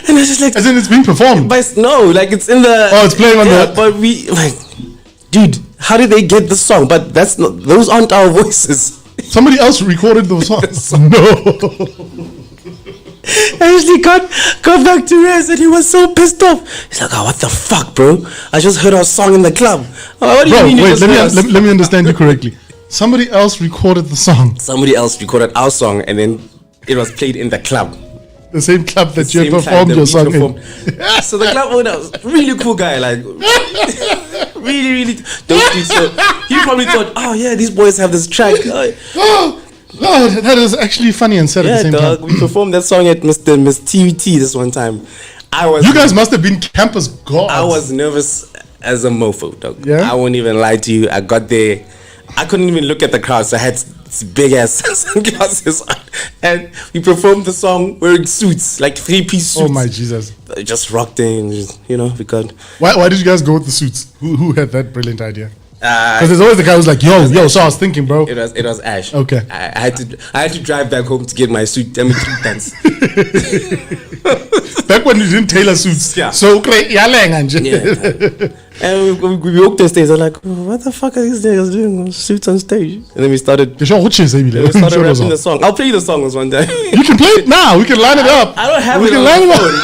And it's just like, as in it's being performed. But no, like it's in the. Oh, it's playing on the. But we like, dude, how did they get the song? But those aren't our voices. Somebody else recorded those songs. No. I actually got back to Rez and he was so pissed off. He's like, oh, what the fuck, bro? I just heard our song in the club. Oh, what do you mean? Wait, let me understand you correctly. Somebody else recorded the song. Somebody else recorded our song and then it was played in the club. The same club that you performed your song in. So the club owner was a really cool guy, like really dope. So he probably thought, oh yeah, these boys have this track. Oh, that is actually funny and sad at the same time. We performed that song at Miss TUT this one time. You guys must have been campus gods. I was nervous as a mofo, dog. Yeah? I won't even lie to you. I got there. I couldn't even look at the crowd, so I had big ass sunglasses on. And we performed the song wearing suits, like 3-piece suits. Oh my Jesus. Just rocked in, we got. Why did you guys go with the suits? Who had that brilliant idea? Because there's always the guy who's like, yo, so I was thinking, bro. It was Ash. Okay. I had to drive back home to get my suit. Tell me 3 pants. Back when you didn't tailor suits. Yeah. So, yalenga nje. Yeah. And we walked on stage. I'm like, what the fuck are these niggas doing? Suits on stage. And then we started rapping the song. I'll play you the songs one day. You can play it now. We can line it up. I don't have we it can on line my it phone, up.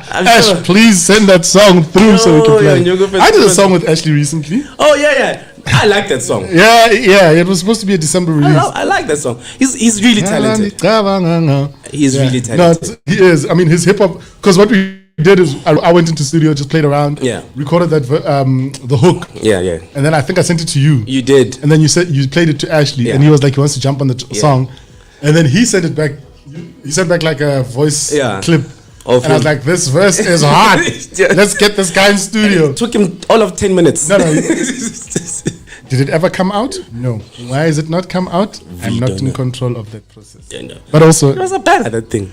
but Ash, please send that song through so we can play. Yeah, I did a song with Ashley recently. Oh, yeah. I like that song. Yeah. It was supposed to be a December release. I like that song. He's really talented. He's really talented. No, he is. I mean, his hip hop. Because what we did is I went into studio, just played around. Yeah. Recorded that the hook. Yeah. And then I think I sent it to you. You did. And then you said you played it to Ashley, and he was like he wants to jump on the song, and then he sent it back. He sent back like a voice clip. And I was like, this verse is hard. Let's get this guy in studio. It took him all of 10 minutes. No. Did it ever come out? No. Why is it not come out? I'm not in control of that process. Yeah, no. But also, it was a bad at that thing.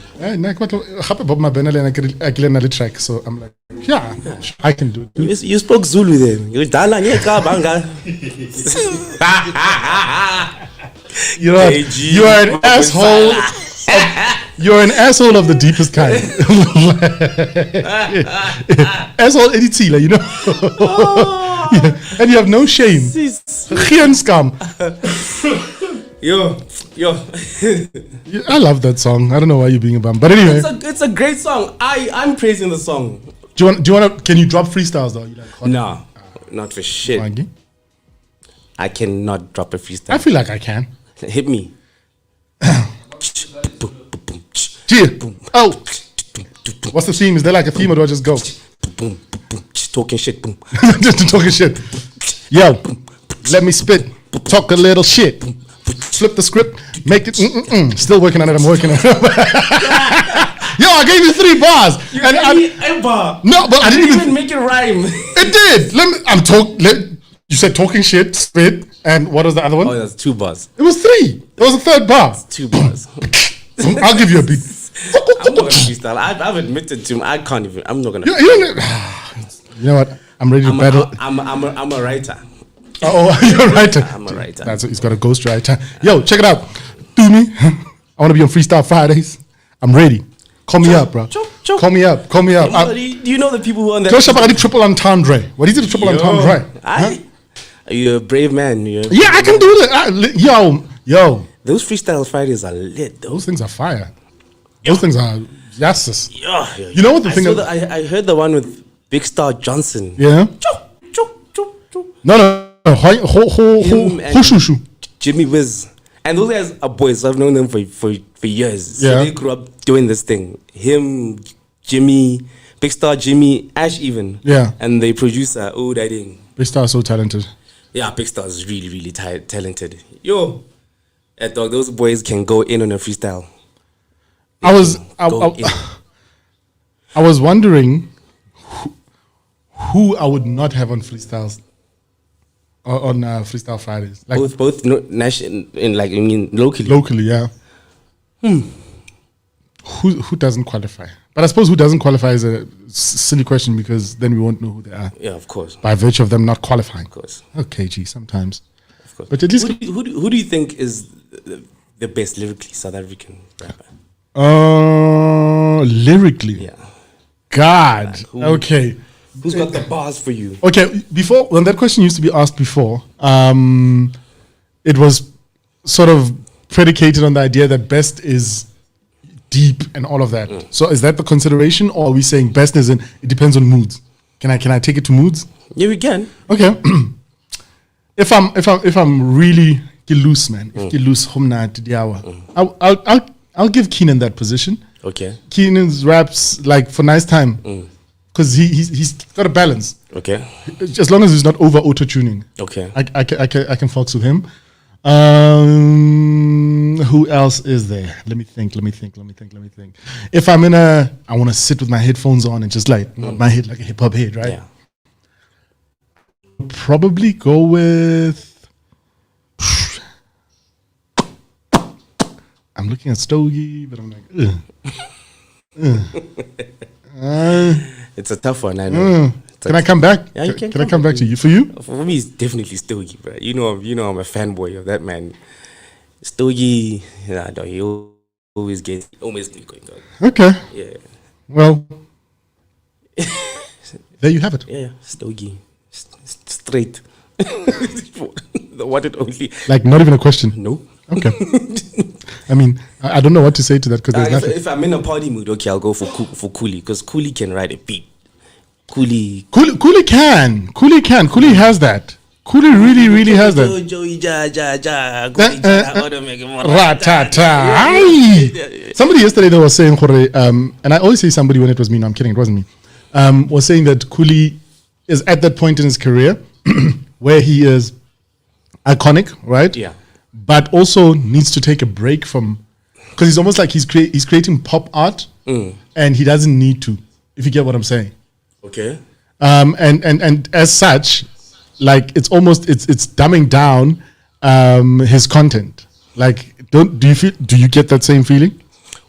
Track, so I'm like, yeah, I can do it. You spoke Zulu then. You You know, you are an asshole. You're an asshole of the deepest kind. Asshole editila, you know. Yeah. And you have no shame. Geen scam. Yo. I love that song. I don't know why you're being a bum, but anyway, it's a great song. I'm praising the song. Do you want to? Can you drop freestyles though? No, not for shit. Wangi? I cannot drop a freestyle. I feel like I can. Hit me. Oh, what's the theme? Is there like a theme or do I just go? Talking shit. Just talking shit. Yo, let me spit. Talk a little shit. Flip the script. Make it. Still working on it. I'm working on it. Yo, I gave you 3 bars. You gave me a bar. No, but I didn't even make it rhyme. It did. You said talking shit, spit, and what was the other one? Oh, that's 2 bars. It was 3. There was a 3rd bar. 2 bars. I'll give you a beat. I'm not gonna freestyle. I've admitted to him. I can't even. I'm not gonna. You know what? I'm ready to battle. I'm a writer. Oh, you're a writer. I'm a writer. He's got a ghost writer. Yo, check it out. Do me. I want to be on Freestyle Fridays. I'm ready. Call me up, bro. Call me up. Do you know the people who are on that? Triple entendre. What is it? Triple entendre? You're a brave man. Yeah, I can do that. Yo. Those Freestyle Fridays are lit, though. Those things are fire. Those things are yes. Yeah. You know what the thing is? I heard the one with Big Star Johnson. Yeah. No. Jimmy Wiz. And those guys are boys. I've known them for years. So they grew up doing this thing. Him, Jimmy, Big Star Jimmy, Ash even. Yeah. And the producer, Daddy. Big Star is so talented. Yeah, Big Star is really, really talented. Yo. Dog, those boys can go in on a freestyle. I was wondering who I would not have on freestyles on Freestyle Fridays. Like both national and like locally. Locally, yeah. Who doesn't qualify? But I suppose who doesn't qualify is a silly question because then we won't know who they are. Yeah, of course. By virtue of them not qualifying. Of course. Okay, sometimes. Of course. But at least who do you think is the best lyrically South African rapper? Lyrically. Yeah. God. Okay. Who's got the bars for you? Okay. Before, when that question used to be asked before, it was sort of predicated on the idea that best is deep and all of that. So is that the consideration, or are we saying best is it depends on moods? Can I take it to moods? Yeah, we can. Okay. If I'm really loose, man, I'll give Keenan that position. Okay. Keenan's raps like for nice time, because he's got a balance. Okay. As long as he's not over auto tuning. Okay. I can focus with him. Who else is there? Let me think. If I'm I want to sit with my headphones on and just like nod my head like a hip hop head, right? Yeah. Probably go with. I'm looking at Stogie, but I'm like, it's a tough one, I know. Can I come back? Yeah, you can. Can I come back to you? For you? For me, it's definitely Stogie, bro. You know I'm a fanboy of that man. Stogie, he always gets me going. Okay. Yeah. Well, there you have it. Yeah, stogie. Straight. The one and only. Like, not even a question. No. Okay. I mean, I don't know what to say to that because there's nothing. If I'm in a party mood, okay, I'll go for Cooley because Cooley can ride a beat. Cooley Can. Cooley has that. Cooley really has that. Ratata. Somebody yesterday though was saying, and I always say somebody when it was me. No, I'm kidding. It wasn't me. Was saying that Cooley is at that point in his career where he is iconic, right? Yeah. But also needs to take a break from, because he's almost like he's creating pop art, and he doesn't need to. If you get what I'm saying. Okay. And as such, like it's dumbing down his content. Like, do you get that same feeling?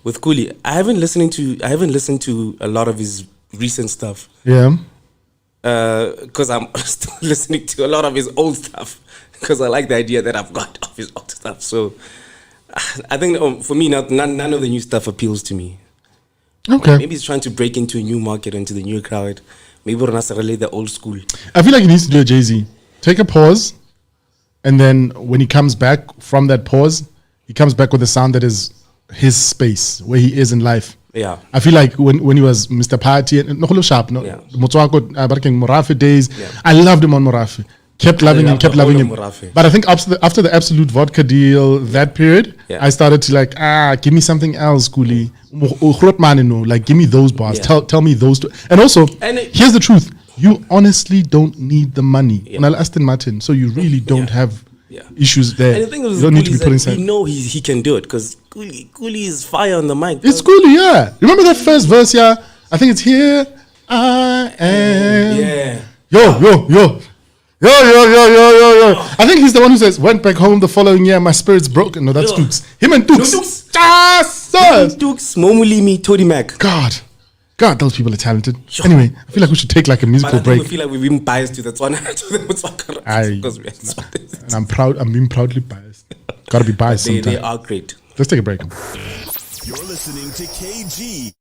With Cooley, I haven't listened to a lot of his recent stuff. Yeah. Because I'm still listening to a lot of his old stuff because I like the idea that I've got of his old stuff. So I think for me, none of the new stuff appeals to me. Okay. Maybe he's trying to break into a new market, into the new crowd. Maybe we're not really the old school. I feel like he needs to do a Jay-Z. Take a pause, and then when he comes back from that pause, he comes back with a sound that is his space, where he is in life. Yeah. I feel like when he was Mr. Party and Motswako, Morafe days, I loved him on Morafe. Kept loving him. But I think after the Absolute Vodka deal, that period, I started to like, give me something else, Kuli. Like, give me those bars. Tell me those two. And also, here's the truth. You honestly don't need the money. Unal Aston Martin, so you really don't have issues there. And the thing is, you don't need to be put inside. We know he can do it because Kuli is fire on the mic. It's Kuli, yeah. Remember that first verse, yeah? I think it's here I am. Yeah. Yo. I think he's the one who says, went back home the following year, my spirit's broken. No, that's Dukes. Him and Dukes. Dukes, Momulimi, Tony Mac. God, those people are talented. Anyway, I feel like we should take like a musical break. I feel like we've been biased to the one. And I'm proud. I'm being proudly biased. Gotta be biased sometimes. They are great. Let's take a break. You're listening to KG.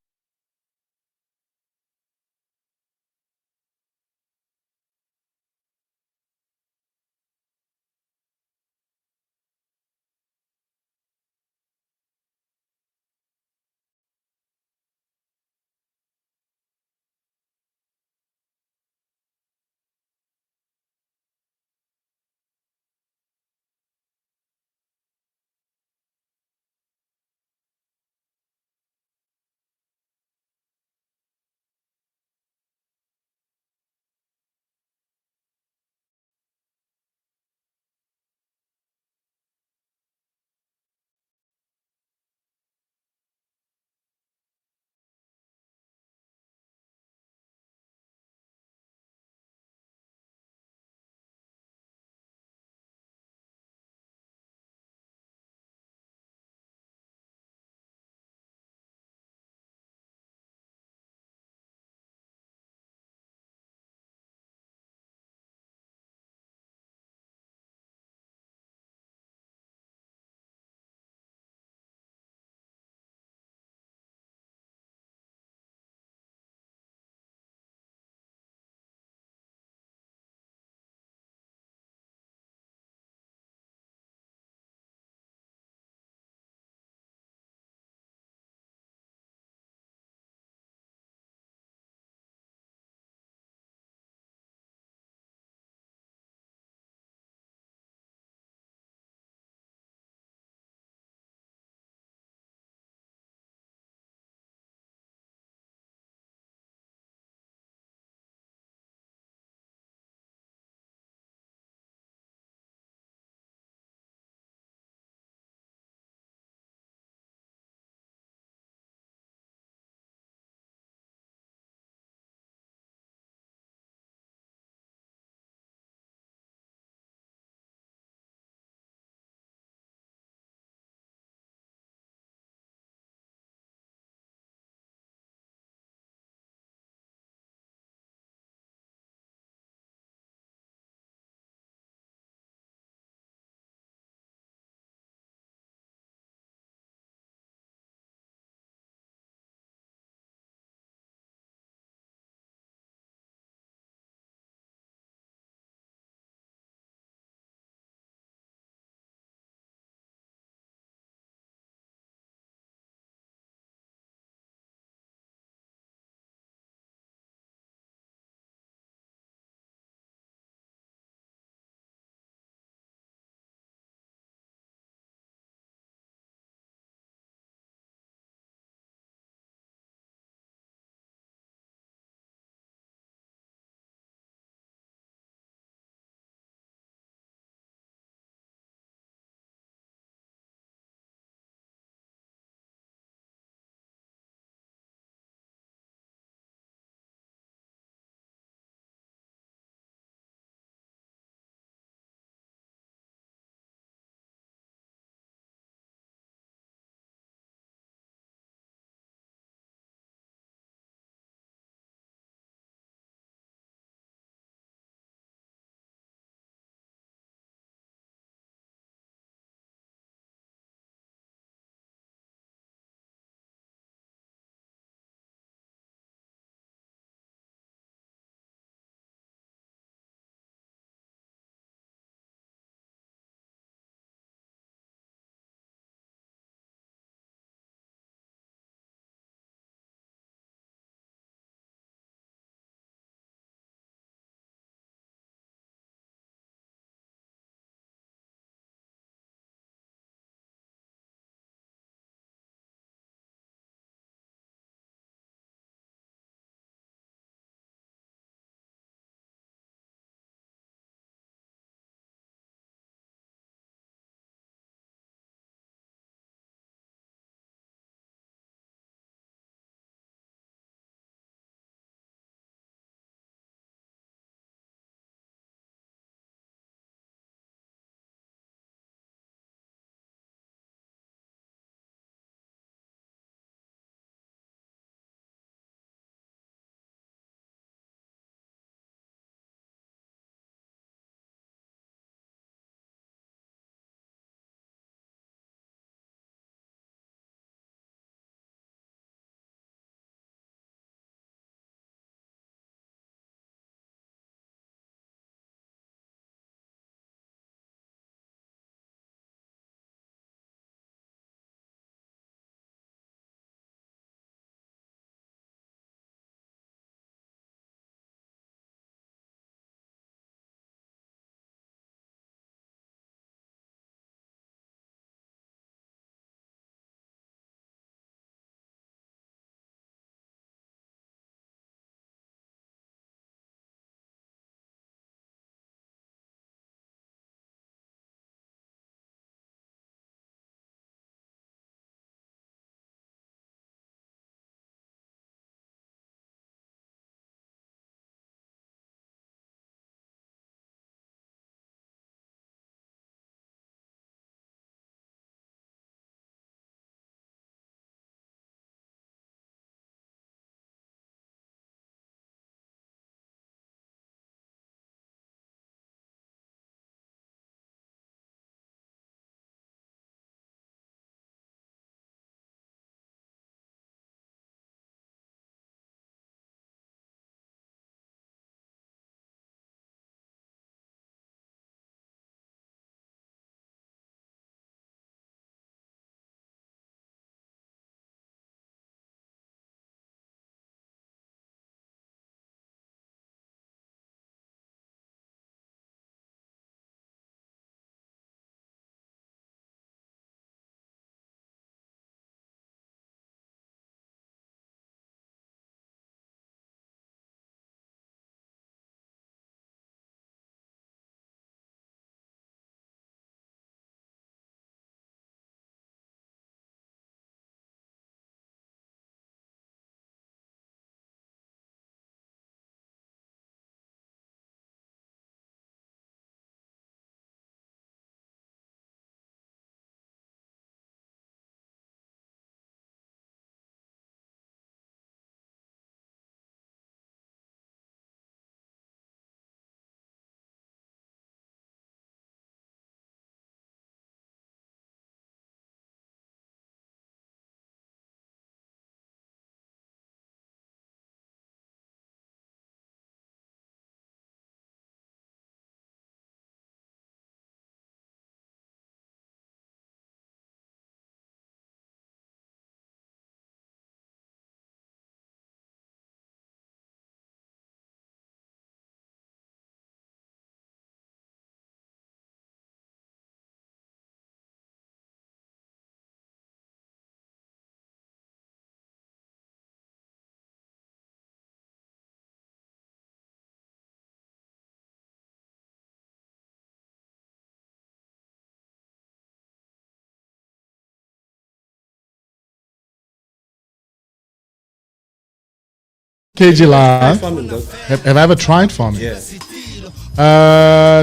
KG Live. Farming, though. Have I ever tried farming? Yeah.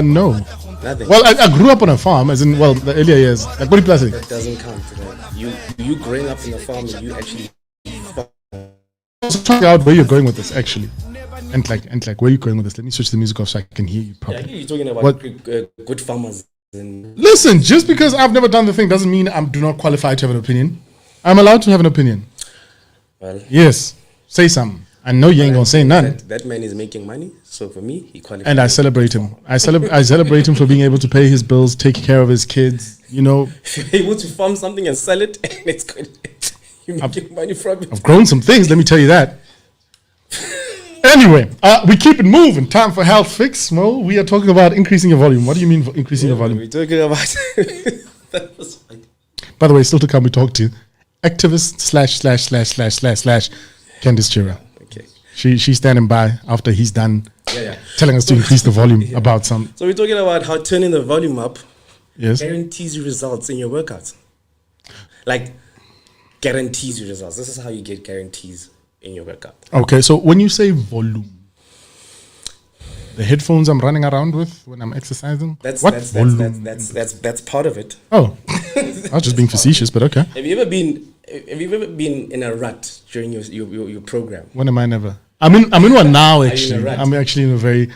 No. Nothing. Well, I grew up on a farm, as in, well, the earlier years. Like, what do you think? That doesn't count. You growing up in a farm and you actually. So try out where you're going with this, actually. And like, where are you going with this? Let me switch the music off so I can hear you properly. Yeah, you're talking about good farmers. Listen, just because I've never done the thing doesn't mean I do not qualify to have an opinion. I'm allowed to have an opinion. Well, yes, say something. I know you ain't gonna say none. That man is making money, so for me, he qualifies. And I celebrate him. I celebrate him for being able to pay his bills, take care of his kids. You know, if you're able to farm something and sell it, and it's good, you're making money from it. I've grown some things. Let me tell you that. Anyway, we keep it moving. Time for health fix. Mo, we are talking about increasing your volume. What do you mean for increasing your volume? We're talking about. That was funny. By the way, still to come, we talk to activist / Candice Chira. Okay. She's standing by after he's done telling us to increase the volume about some. So we're talking about how turning the volume up guarantees you results in your workouts. Like, guarantees you results. This is how you get guarantees in your workout. Okay, so when you say volume, the headphones I'm running around with when I'm exercising, that's part of it. Oh, I was just being facetious, but okay. Have you ever been in a rut during your program? When am I never? I'm in one now, actually. In a rut? I'm actually in a very.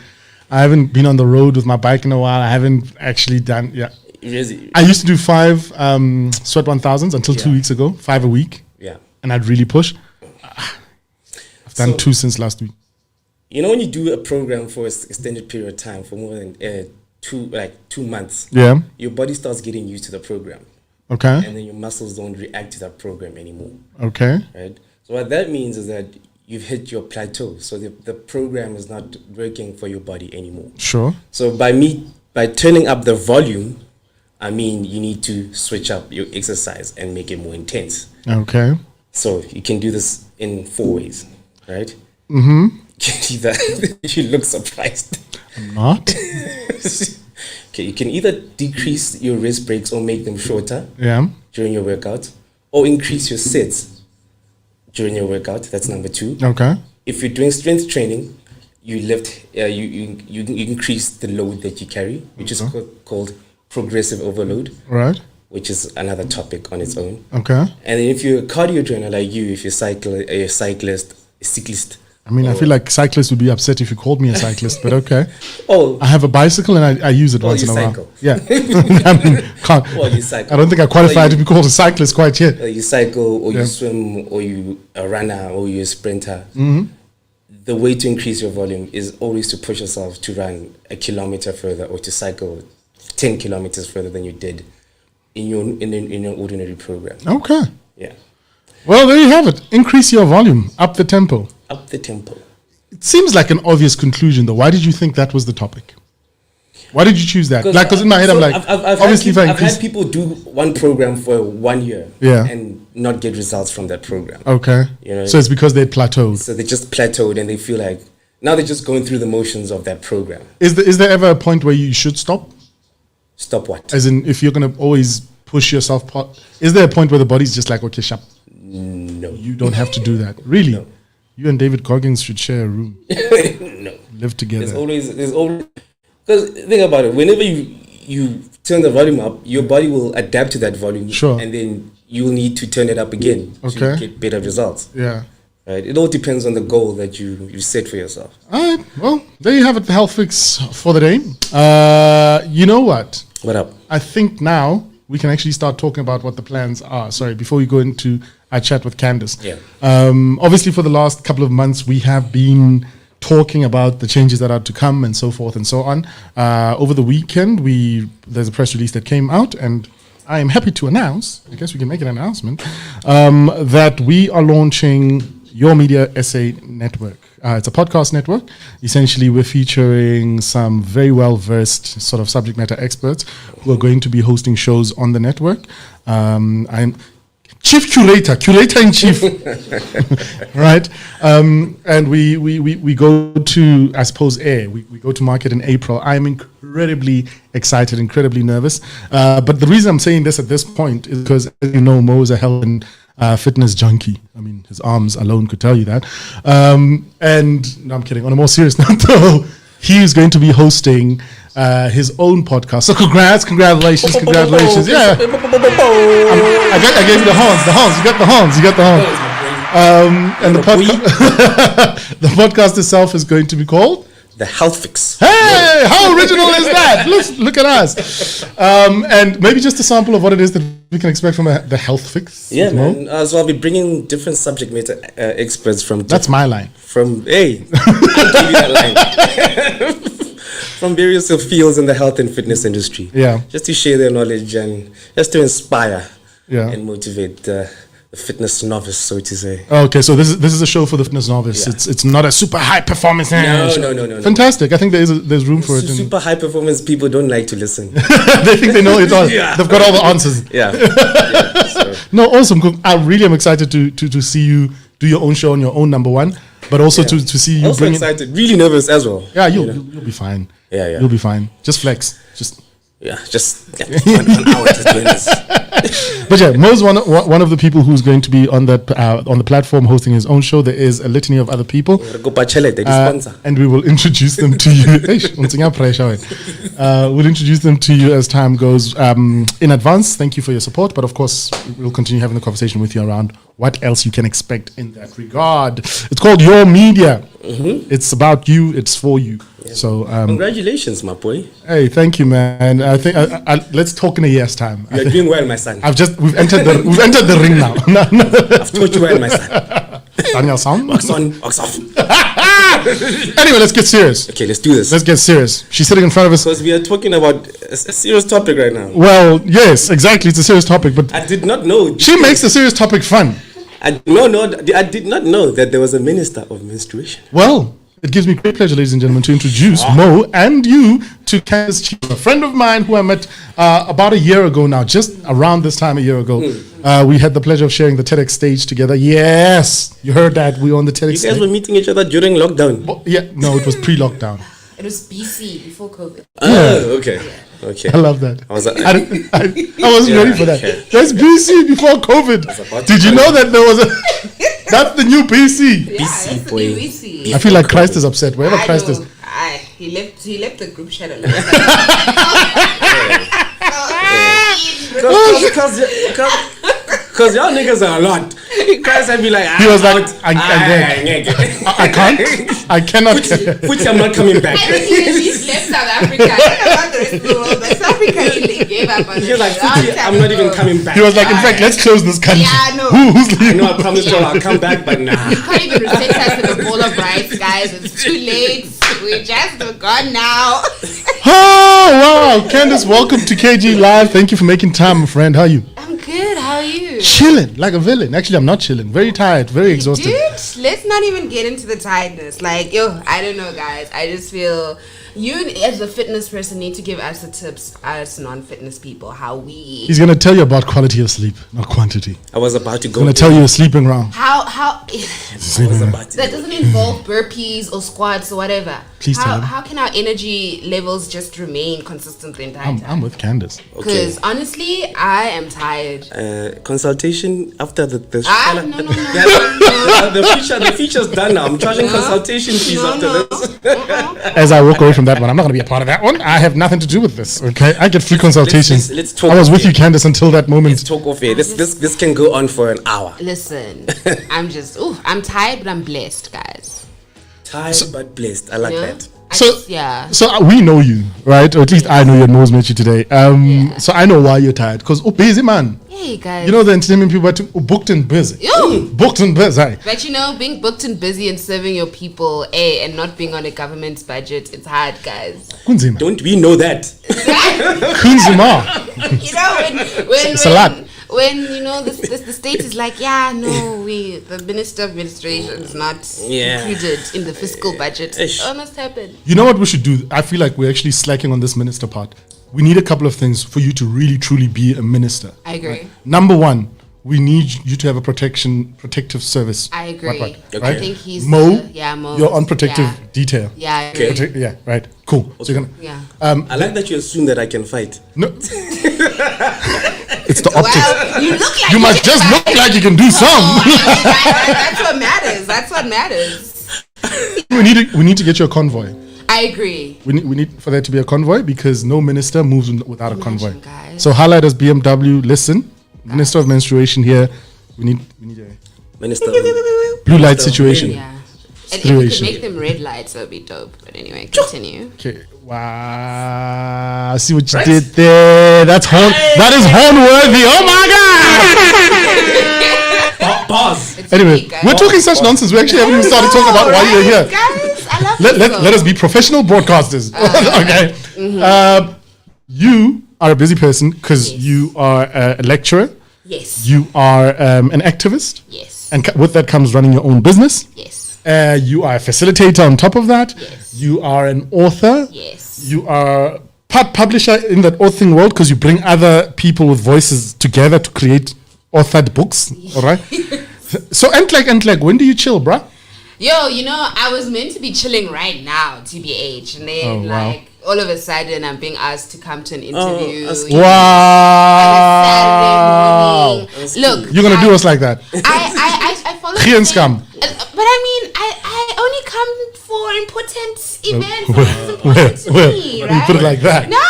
I haven't been on the road with my bike in a while. I haven't actually done. Yeah, really? I used to do 5 sweat 1000s until 2 weeks ago, 5 a week. Yeah, and I'd really push. I've done 2 since last week. You know, when you do a program for an extended period of time, for more than 2 months, your body starts getting used to the program. Okay. And then your muscles don't react to that program anymore. Okay. Right. So what that means is that you've hit your plateau. So the program is not working for your body anymore. Sure. So by turning up the volume, I mean you need to switch up your exercise and make it more intense. Okay. So you can do this in 4 ways, right? Mm-hmm. You look surprised. I'm not. Okay, you can either decrease your rest breaks or make them shorter during your workout, or increase your sets during your workout. That's number 2. Okay. If you're doing strength training, you lift, you increase the load that you carry, which is called progressive overload. Right. Which is another topic on its own. Okay. And then if you're a cardio trainer like you, if you're a cyclist. I mean, I feel like cyclists would be upset if you called me a cyclist, but okay. Oh, I have a bicycle and I use it once in a while. Cycle. Yeah. I mean, can't. Well, you cycle. I don't think I qualify to be called a cyclist quite yet. You cycle, or you swim, or you a runner, or you're a sprinter. Mm-hmm. The way to increase your volume is always to push yourself to run a kilometer further, or to cycle 10 kilometers further than you did in your ordinary program. Okay. Yeah. Well, there you have it. Increase your volume. Up the tempo. Up the tempo. It seems like an obvious conclusion, though. Why did you think that was the topic? Why did you choose that? Because in my head, I'm like, obviously, I've had people do one program for 1 year and not get results from that program. Okay. You know, so it's because they plateaued. So they just plateaued and they feel like now they're just going through the motions of that program. Is there ever a point where you should stop? Stop what? As in, if you're going to always push yourself, is there a point where the body's just like, okay, sharp? No. You don't have to do that. Really? No. You and David Goggins should share a room. No. Live together. There's always because think about it. Whenever you turn the volume up, your body will adapt to that volume. Sure. And then you'll need to turn it up again to get better results. Yeah. Right. It all depends on the goal that you set for yourself. All right. Well, there you have it. The health fix for the day. You know what? What up? I think now we can actually start talking about what the plans are. Sorry, before we go into our chat with Candice. Yeah. Obviously, for the last couple of months, we have been talking about the changes that are to come and so forth and so on. Over the weekend, there's a press release that came out, and I am happy to announce, I guess we can make an announcement, that we are launching Your Media SA Network. It's a podcast network. Essentially, we're featuring some very well-versed sort of subject matter experts who are going to be hosting shows on the network. I'm chief curator in chief, right? And we go to, I suppose, air. We go to market in April. I'm incredibly excited, incredibly nervous. But the reason I'm saying this at this point is because, as you know, Mo is a health and fitness junkie. I mean, his arms alone could tell you that. And no, I'm kidding. On a more serious note, though, he is going to be hosting his own podcast. So congratulations. Yeah. I gave you the horns. You got the horns. And the podcast itself is going to be called The Health Fix. Hey, how original is that? Look at us. And maybe just a sample of what it is that we can expect from the Health Fix. Yeah, man. So I'll be bringing different subject matter experts from. That's my line. I'll give you that line. From various fields in the health and fitness industry. Yeah. Just to share their knowledge and just to inspire. Yeah. And motivate the fitness novice, so to say. Okay, so this is a show for the fitness novice. Yeah. It's not a super high performance. No. Fantastic. I think there's room for it. Super high performance people don't like to listen. They think they know it all. Yeah. They've got all the answers. Yeah. No, awesome. I really am excited to see you do your own show on your own, number one, but also to see you also bring excited. Really nervous as well. Yeah, you'll be fine. Yeah. You'll be fine. Just flex. Just 1 hour to doing this. But yeah, Mo's one of the people who's going to be on the platform hosting his own show. There is a litany of other people. And we will introduce them to you. We'll introduce them to you as time goes. In advance, thank you for your support. But of course, we'll continue having the conversation with you around what else you can expect in that regard. It's called Your Media. Mm-hmm. It's about you. It's for you. Yeah. So congratulations, my boy. Hey, thank you, man. I think let's talk in a year's time. You're doing well, my son. We've entered the ring now. I've taught you well, my son. Daniel Sound. Box on, box off. Anyway, let's get serious. Okay, let's do this. Let's get serious. She's sitting in front of us. Because we are talking about a serious topic right now. Well, yes, exactly. It's a serious topic, but I did not know. She makes the serious topic fun. I did not know that there was a minister of menstruation. Well, it gives me great pleasure, ladies and gentlemen, to introduce Mo and you to Candace Chief, a friend of mine who I met about a year ago now, just around this time a year ago. We had the pleasure of sharing the TEDx stage together. Yes, you heard that. We were on the TEDx stage. You guys were meeting each other during lockdown? No, it was pre-lockdown. It was BC, before COVID. Oh, okay. Okay. I love that. I wasn't ready for that. Okay. That's BC before COVID. Did you know that there was that's the new BC? Yeah, BC, boy. BC. I feel like Christ is upset. Wherever Christ is. He left the group chat alone. Because y'all niggas are a lot. Christ, I'd be like, he was like, I can't. I cannot. Which I'm not coming back. I mean, he at least left South Africa. I don't know about the rest of the world, but South Africa really gave up on it. He was like, I'm not even coming back. He was like, in fact, let's close this country. Yeah, no. Who's leaving? I know, I promised you I'll come back, but nah. You can't even reset us with a bowl of rice, guys. It's too late. We're just gone now. Oh, wow. Candace, welcome to KG Live. Thank you for making time, my friend. How are you? I'm good. How are you? Chilling like a villain. Actually, I'm not chilling. Very tired, very exhausted. Dude, let's not even get into the tiredness. Like, I don't know, guys. I just feel you as a fitness person need to give us the tips as non-fitness people how we. He's gonna tell you about quality of sleep, not quantity. I was about to go. He's gonna tell you you're sleeping wrong. That doesn't involve burpees or squats or whatever. Please tell him. How can our energy levels just remain consistent the entire time? I'm with Candace. Because honestly, I am tired. Consultation after the no. The feature's done now. I'm charging consultation fees after this. As I walk away from that one, I'm not going to be a part of that one. I have nothing to do with this. Okay, I get free consultations. Let's talk. I was with you, Candace, until that moment. Let's talk off air. This can go on for an hour. Listen, I'm tired, but I'm blessed, guys. Tired but blessed. I like that. So we know you, right? Or at least I know you and Mo's met you today. So I know why you're tired. Because busy, man. Hey, guys. You know the entertainment people are booked and busy. Booked and busy. But being booked and busy and serving your people, and not being on a government's budget, it's hard, guys. Kunzima. Don't we know that? Kunzima. When the state is like, the Minister of Administration is not included in the fiscal budget. It must happen. You know what we should do? I feel like we're actually slacking on this minister part. We need a couple of things for you to really truly be a minister. I agree. Right? Number one, we need you to have a protective service. I agree. Right. Okay. I think he's Mo, Mo. you're on protective detail. Yeah. I Okay. agree. Yeah, right. Cool. So you're gonna. Yeah. I like that you assume that I can fight. No. It's the optics. Well, you look like You must can just fight. look like you can do some. That's what matters. That's what matters. we need to get you a convoy. I agree. We need for there to be a convoy because no minister moves without a convoy. Guys. So highlight as BMW. Listen, Minister of Menstruation here. We need a Minister. blue light situation. Yeah. And if you could Situation. make them red lights, that would be dope. But anyway, continue. Okay. Wow. I see what you did there. That's horn. That is horn worthy. Oh my God. Boss. It's Anyway, unique, guys. we're talking such nonsense. We actually haven't even started talking about why you're here. Guys, I love Let us be professional broadcasters. Okay. You are a busy person because Yes. you are a lecturer. Yes. You are an activist. Yes. And with that comes running your own business. Yes. You are a facilitator on top of that. Yes. You are an author. Yes. You are part publisher in that authoring world because you bring other people with voices together to create authored books. All right. So, Entleg, when do you chill, bruh? Yo, I was meant to be chilling right now, TBH, and then Oh, wow. like all of a sudden I'm being asked to come to an interview. that's- on a Saturday Wow. morning. Look, You're going to do us like that. I follow. Geen the thing. scam. But I mean, I only come for important events. well, It's important to well, me, you right? put it like that. No, I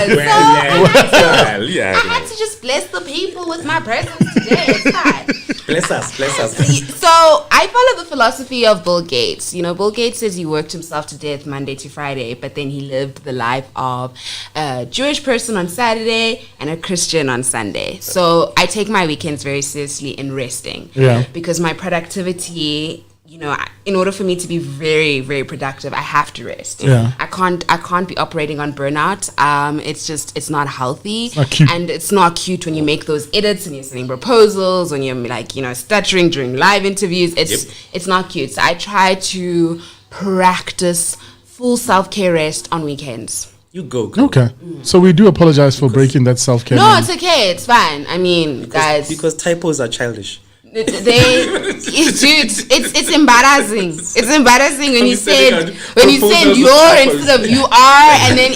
mean, come on. yeah. I had to just bless the people with my presence today. It's fine. Bless us. So I follow the philosophy of Bill Gates. Bill Gates says he worked himself to death Monday to Friday, but then he lived the life of a Jewish person on Saturday and a Christian on Sunday. So I take my weekends very seriously in resting. Yeah. Because my productivity, in order for me to be very, very productive, I have to rest. Yeah. I can't be operating on burnout. It's not healthy. It's not cute. And it's not cute when you make those edits and you're sending proposals, when you're stuttering during live interviews. It's not cute. So I try to practice full self-care rest on weekends. You go. Girl. Okay. So we do apologize for breaking that self-care. No, it's okay. It's fine. I mean, guys, Because typos are childish. it's embarrassing. It's embarrassing when you sending said out your proposals with typos. instead of you are, and then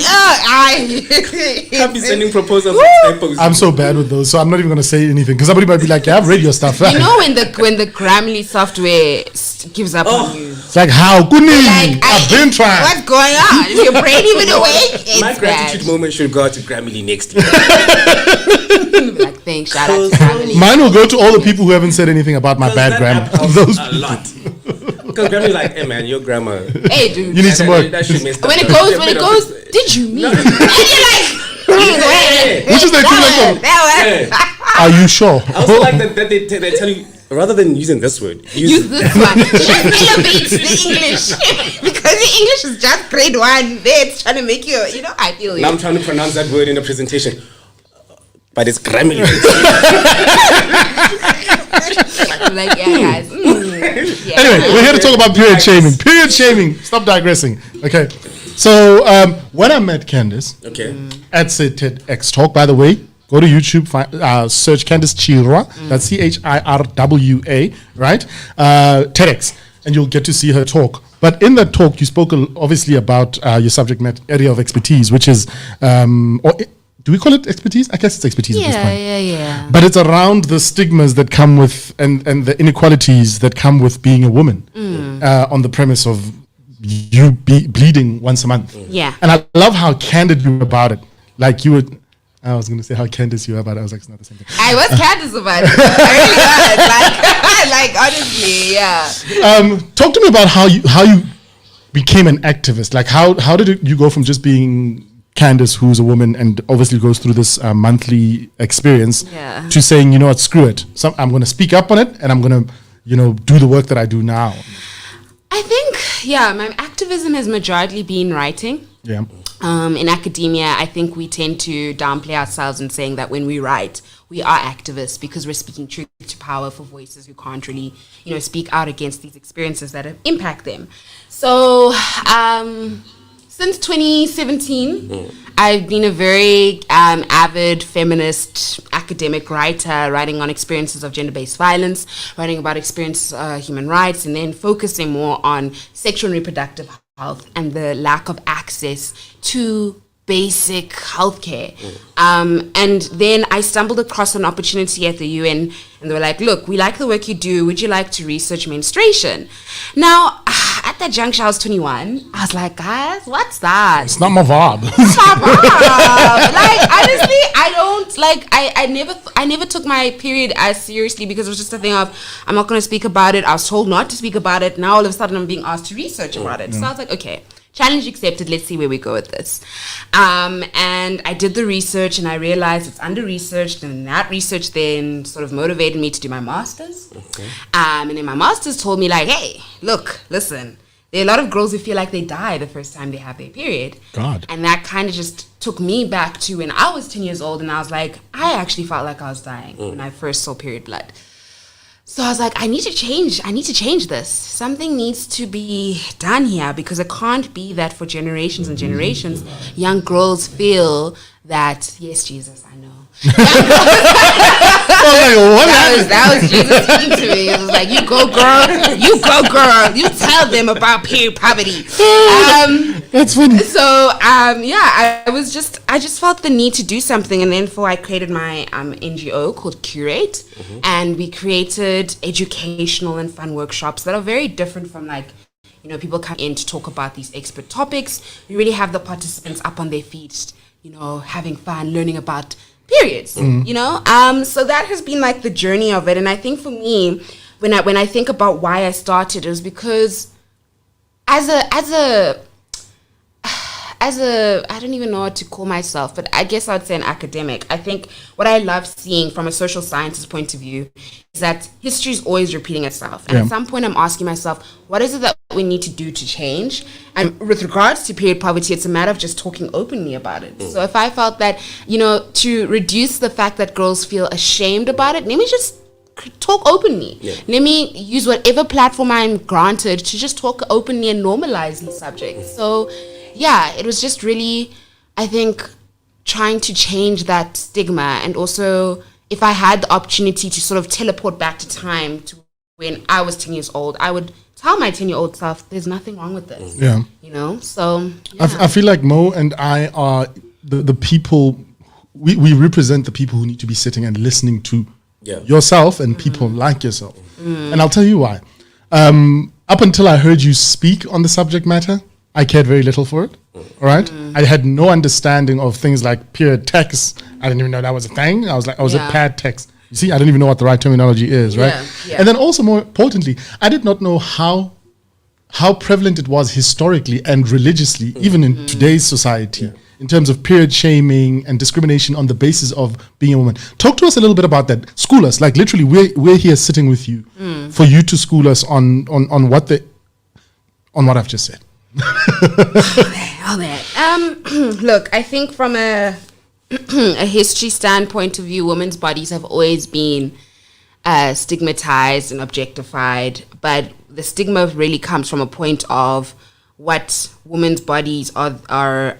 Can't be sending proposals with typos. I'm so bad with those, so I'm not even going to say anything because somebody might be like, yeah, I've read your stuff. when the Grammarly software gives up on you. It's like, how? Good Like, I've been trying. What's going on? Is your brain even awake? It's My gratitude bad. moment should go out to Grammarly next year. Like, thanks, shout out to Grammarly. Mine will go to all the people who haven't said anything about my bad grammar. Those a lot. Because Grammy's like, hey man, your grammar. Hey, dude. you need some work. That shit messed up. When it goes, did you mean? And you're like, Which is the equivalent of, are you sure? I also like that they tell you, rather than using this word, use this one. Just elevate the English. Because the English is just grade 1. It's trying to make you, I feel you. Now I'm trying to pronounce that word in a presentation. But it's Grammarly. I'm like, yeah, guys. Yeah. Anyway, we're here to talk about period shaming. Period shaming. Stop digressing. Okay. So when I met Candace Okay. at TEDx Talk, by the way, go to YouTube, search Candace Chirwa. That's CHIRWA, right? TEDx, and you'll get to see her talk. But in that talk, you spoke obviously about your subject matter area of expertise, which is, do we call it expertise? I guess it's expertise at this point. Yeah. But it's around the stigmas that come with and the inequalities that come with being a woman on the premise of you bleeding once a month. Yeah. And I love how candid you were about it. Like you would, I was going to say how candid you were about it. I was like, it's not the same thing. I was Candace about it. I really was. Like honestly, yeah. Talk to me about how you became an activist. Like how did you go from just being Candace, who's a woman and obviously goes through this monthly experience, to saying, you know what, screw it. So I'm going to speak up on it and I'm going to, do the work that I do now. I think, my activism has majorly been writing. Yeah. In academia, I think we tend to downplay ourselves in saying that when we write, we are activists because we're speaking truth to power for voices who can't really, speak out against these experiences that impact them. So, since 2017, I've been a very avid feminist activist. academic writer, writing on experiences of gender-based violence, writing about experiences of human rights, and then focusing more on sexual and reproductive health and the lack of access to basic healthcare. And then I stumbled across an opportunity at the UN, and they were like, look, we like the work you do. Would you like to research menstruation? Now, at that juncture, I was 21. I was like, guys, what's that? It's not my vibe. It's my vibe. Like, honestly, I don't, like, I never took my period as seriously because it was just a thing of, I'm not going to speak about it. I was told not to speak about it. Now, all of a sudden, I'm being asked to research about it. So I was like, okay. Challenge accepted. Let's see where we go with this. And I did the research, and I realized it's under-researched, and that research then sort of motivated me to do my master's. Okay. And then my master's told me, like, hey, look, listen, there are a lot of girls who feel like they die the first time they have their period. God. And that kind of just took me back to when I was 10 years old, and I was like, I actually felt like I was dying when I first saw period blood. So I was like, I need to change this. Something needs to be done here, because it can't be that for generations and generations, young girls feel that, yes, Jesus, I know. That was Jesus speaking to me. It was like, you go girl, you tell them about period poverty. That's funny. So I just felt the need to do something, and then I created my NGO called Curate, and we created educational and fun workshops that are very different from, like, you know, people come in to talk about these expert topics. We really have the participants up on their feet, you know, having fun, learning about periods, you know. So that has been like the journey of it. And I think for me, when I think about why I started, it was because as a I don't even know what to call myself, but I guess I would say an academic. I think what I love seeing from a social scientist point of view is that history is always repeating itself. And at some point I'm asking myself, what is it that we need to do to change? And with regards to period poverty, it's a matter of just talking openly about it. So if I felt that, you know, to reduce the fact that girls feel ashamed about it, let me just talk openly. Let me use whatever platform I'm granted to just talk openly and normalize these subjects. So yeah, it was just really, I think, trying to change that stigma. And also, if I had the opportunity to sort of teleport back to time to when I was 10 years old, I would tell my 10-year-old self, there's nothing wrong with this. Yeah. You know? So, yeah. I feel like Mo and I are the people, we represent the people who need to be sitting and listening to yourself and people like yourself. And I'll tell you why. Up until I heard you speak on the subject matter, I cared very little for it. All right. I had no understanding of things like period text. I didn't even know that was a thing. I was a pad text. You see, I didn't even know what the right terminology is, right? Yeah. And then also, more importantly, I did not know how prevalent it was historically and religiously, even in today's society, in terms of period shaming and discrimination on the basis of being a woman. Talk to us a little bit about that. School us. Like, literally, we're here sitting with you for you to school us on what I've just said. All that. Look, I think from a history standpoint of view, women's bodies have always been stigmatized and objectified, but the stigma really comes from a point of what women's bodies are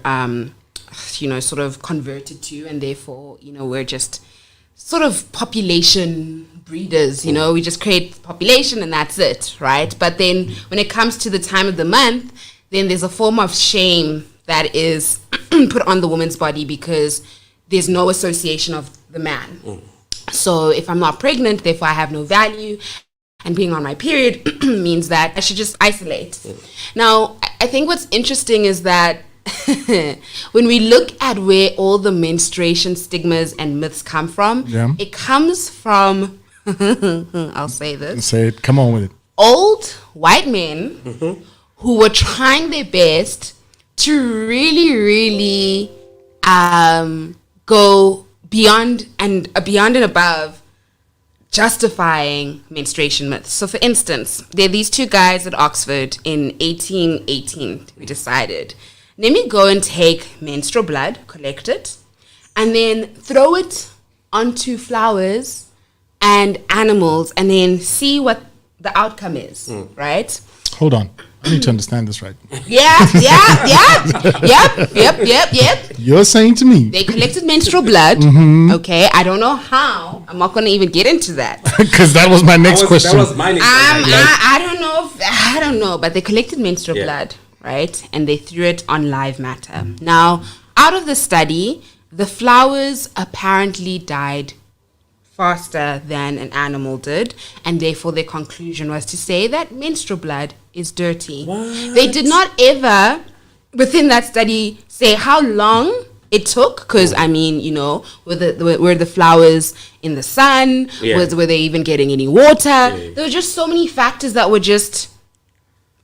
sort of converted to, and therefore, you know, we're just sort of population breeders, you know, we just create population and that's it, right? But then when it comes to the time of the month, then there's a form of shame that is put on the woman's body because there's no association of the man. So if I'm not pregnant, therefore I have no value, and being on my period means that I should just isolate. Now, I think what's interesting is that when we look at where all the menstruation stigmas and myths come from, it comes from, I'll say this. Say it, come on with it. Old white men who were trying their best to really, really go beyond and above justifying menstruation myths. So for instance, there are these two guys at Oxford in 1818. We decided, let me go and take menstrual blood, collect it, and then throw it onto flowers and animals and then see what the outcome is, right? Hold on. I need to understand this right. Yep. You're saying to me. They collected menstrual blood. Okay, I don't know how. I'm not going to even get into that. Because that was my next question. That was my next question. I don't know, but they collected menstrual blood, right? And they threw it on live matter. Now, out of the study, the flowers apparently died faster than an animal did, and therefore their conclusion was to say that menstrual blood is dirty. What? They did not ever, within that study, say how long it took, because I mean, you know, were the flowers in the sun? Were they even getting any water? There were just so many factors that were just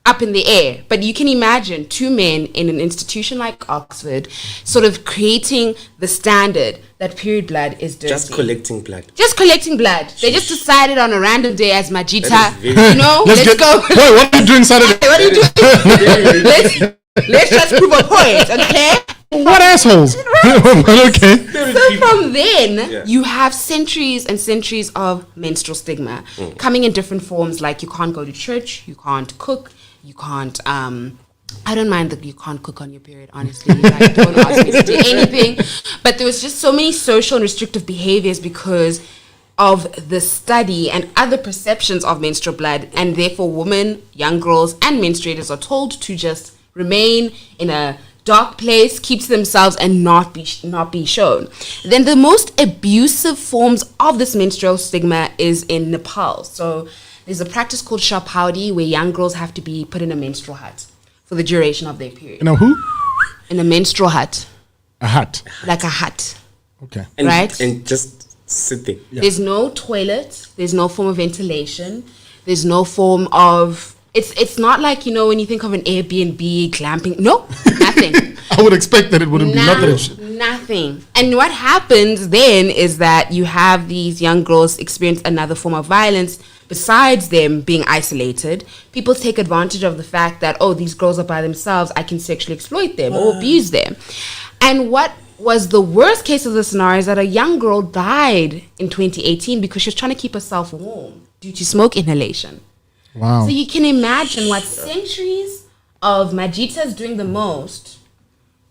up in the air. But you can imagine two men in an institution like Oxford sort of creating the standard that period blood is dirty. Just collecting blood. They just decided on a random day as Majita, you know, let's go. Wait, what are you doing Saturday? What are you doing? let's just prove a point, okay? What assholes? Okay. So from then, you have centuries and centuries of menstrual stigma coming in different forms, like you can't go to church, you can't cook, you can't, I don't mind that you can't cook on your period, honestly. Like, don't ask me to do anything. But there was just so many social and restrictive behaviors because of the study and other perceptions of menstrual blood, and therefore women, young girls, and menstruators are told to just remain in a dark place, keep to themselves, and not be shown. Then the most abusive forms of this menstrual stigma is in Nepal. So there's a practice called Shaphaudi where young girls have to be put in a menstrual hut for the duration of their period. You know who? In a menstrual hut. A hut. Like a hut. Okay. Right? And just sit there. Yeah. There's no toilet. There's no form of ventilation. There's no form of... It's not like, you know, when you think of an Airbnb, glamping. No, nothing. I would expect that it wouldn't be nothing. Nothing. And what happens then is that you have these young girls experience another form of violence besides them being isolated. People take advantage of the fact that, oh, these girls are by themselves, I can sexually exploit them or abuse them. And what was the worst case of the scenario is that a young girl died in 2018 because she was trying to keep herself warm due to smoke inhalation. Wow. So you can imagine what centuries of Majitas doing the most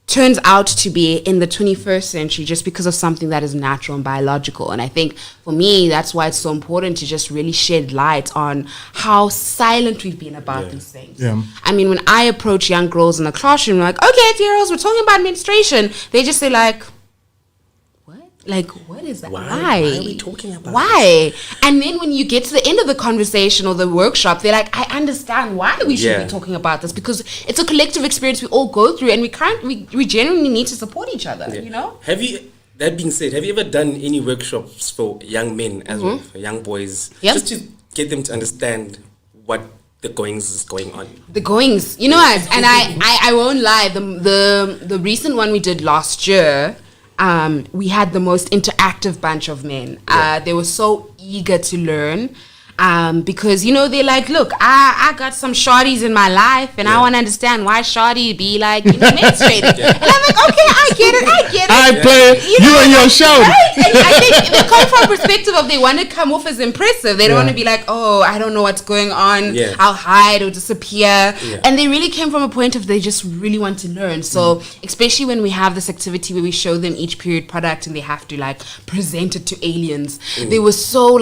turns out to be in the 21st century just because of something that is natural and biological. And I think for me, that's why it's so important to just really shed light on how silent we've been about these things. Yeah. I mean, when I approach young girls in the classroom, like, okay, girls, we're talking about menstruation. They just say like, like, what is that? Why are we talking about this? And then when you get to the end of the conversation or the workshop, they're like, I understand why we should be talking about this, because it's a collective experience we all go through, and we genuinely need to support each other, you know? That being said, have you ever done any workshops for young men as well, for young boys? Yep. Just to get them to understand what the goings is going on. The goings. You know what? And I won't lie, the recent one we did last year, we had the most interactive bunch of men. They were so eager to learn because, you know, they're like, look, I got some shorties in my life and I want to understand why shorty be like, you know, menstruating. And I'm like, okay, I get it. I play you and your show. Right? And I think they come from a perspective of they want to come off as impressive. They don't want to be like, oh, I don't know what's going on. I'll hide or disappear. And they really came from a point of they just really want to learn. So especially when we have this activity where we show them each period product and they have to like present it to aliens, they were so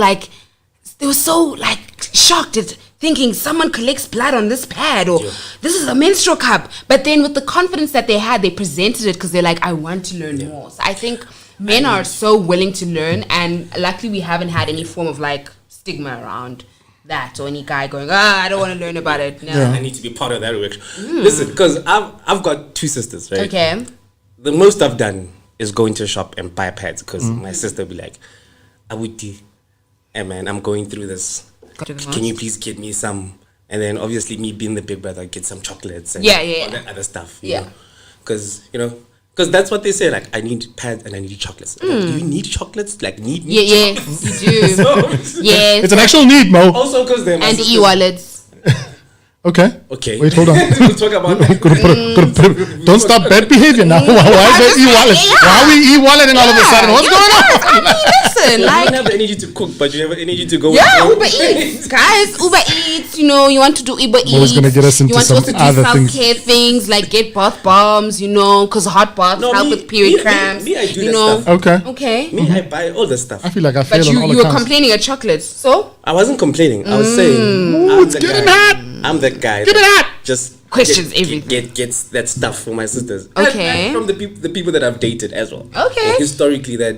shocked at thinking someone collects blood on this pad or this is a menstrual cup. But then with the confidence that they had, they presented it because they're like, I want to learn more. So I think men are so willing to learn, and luckily we haven't had any form of like stigma around that or any guy going, I don't want to learn about it. No. I need to be part of that workshop. Listen, because I've got two sisters, right? Okay. The most I've done is go into a shop and buy pads because my sister will be like, Awuti, hey man, I'm going through this. Can you please get me some? And then obviously me being the big brother, get some chocolates and all that other stuff. Because, you know, because that's what they say, like, I need pads and I need chocolates. Like, do you need chocolates? Like, need chocolates? You do. It's an actual need, Mo. Also because they're and e-wallets. Okay. Okay. Wait, hold on. We'll talk about that. Don't stop bad behavior now. Why is there e-wallet? Why are we e-walleting all of a sudden? What's going on? I mean, listen, So you like, don't have the energy to cook, but you have the energy to go. yeah, Uber Eats, guys. Uber Eats. You know, you want to do Uber Eats. Always gonna get us into you want some to also do other things. self-care things like get bath bombs. You know, because hot baths No, help me- with period me- cramps. me, I do you that know. stuff. Okay. Okay. Me, I buy all the stuff. I feel like I But failed on all you were accounts. complaining at chocolates, so I wasn't complaining. I was saying, I'm it's the getting guy. hot. I'm the guy. Get it that hot. Just Questions everything. Gets that stuff for my sisters. Okay. And from the people that I've dated as well. Okay. Like, historically, that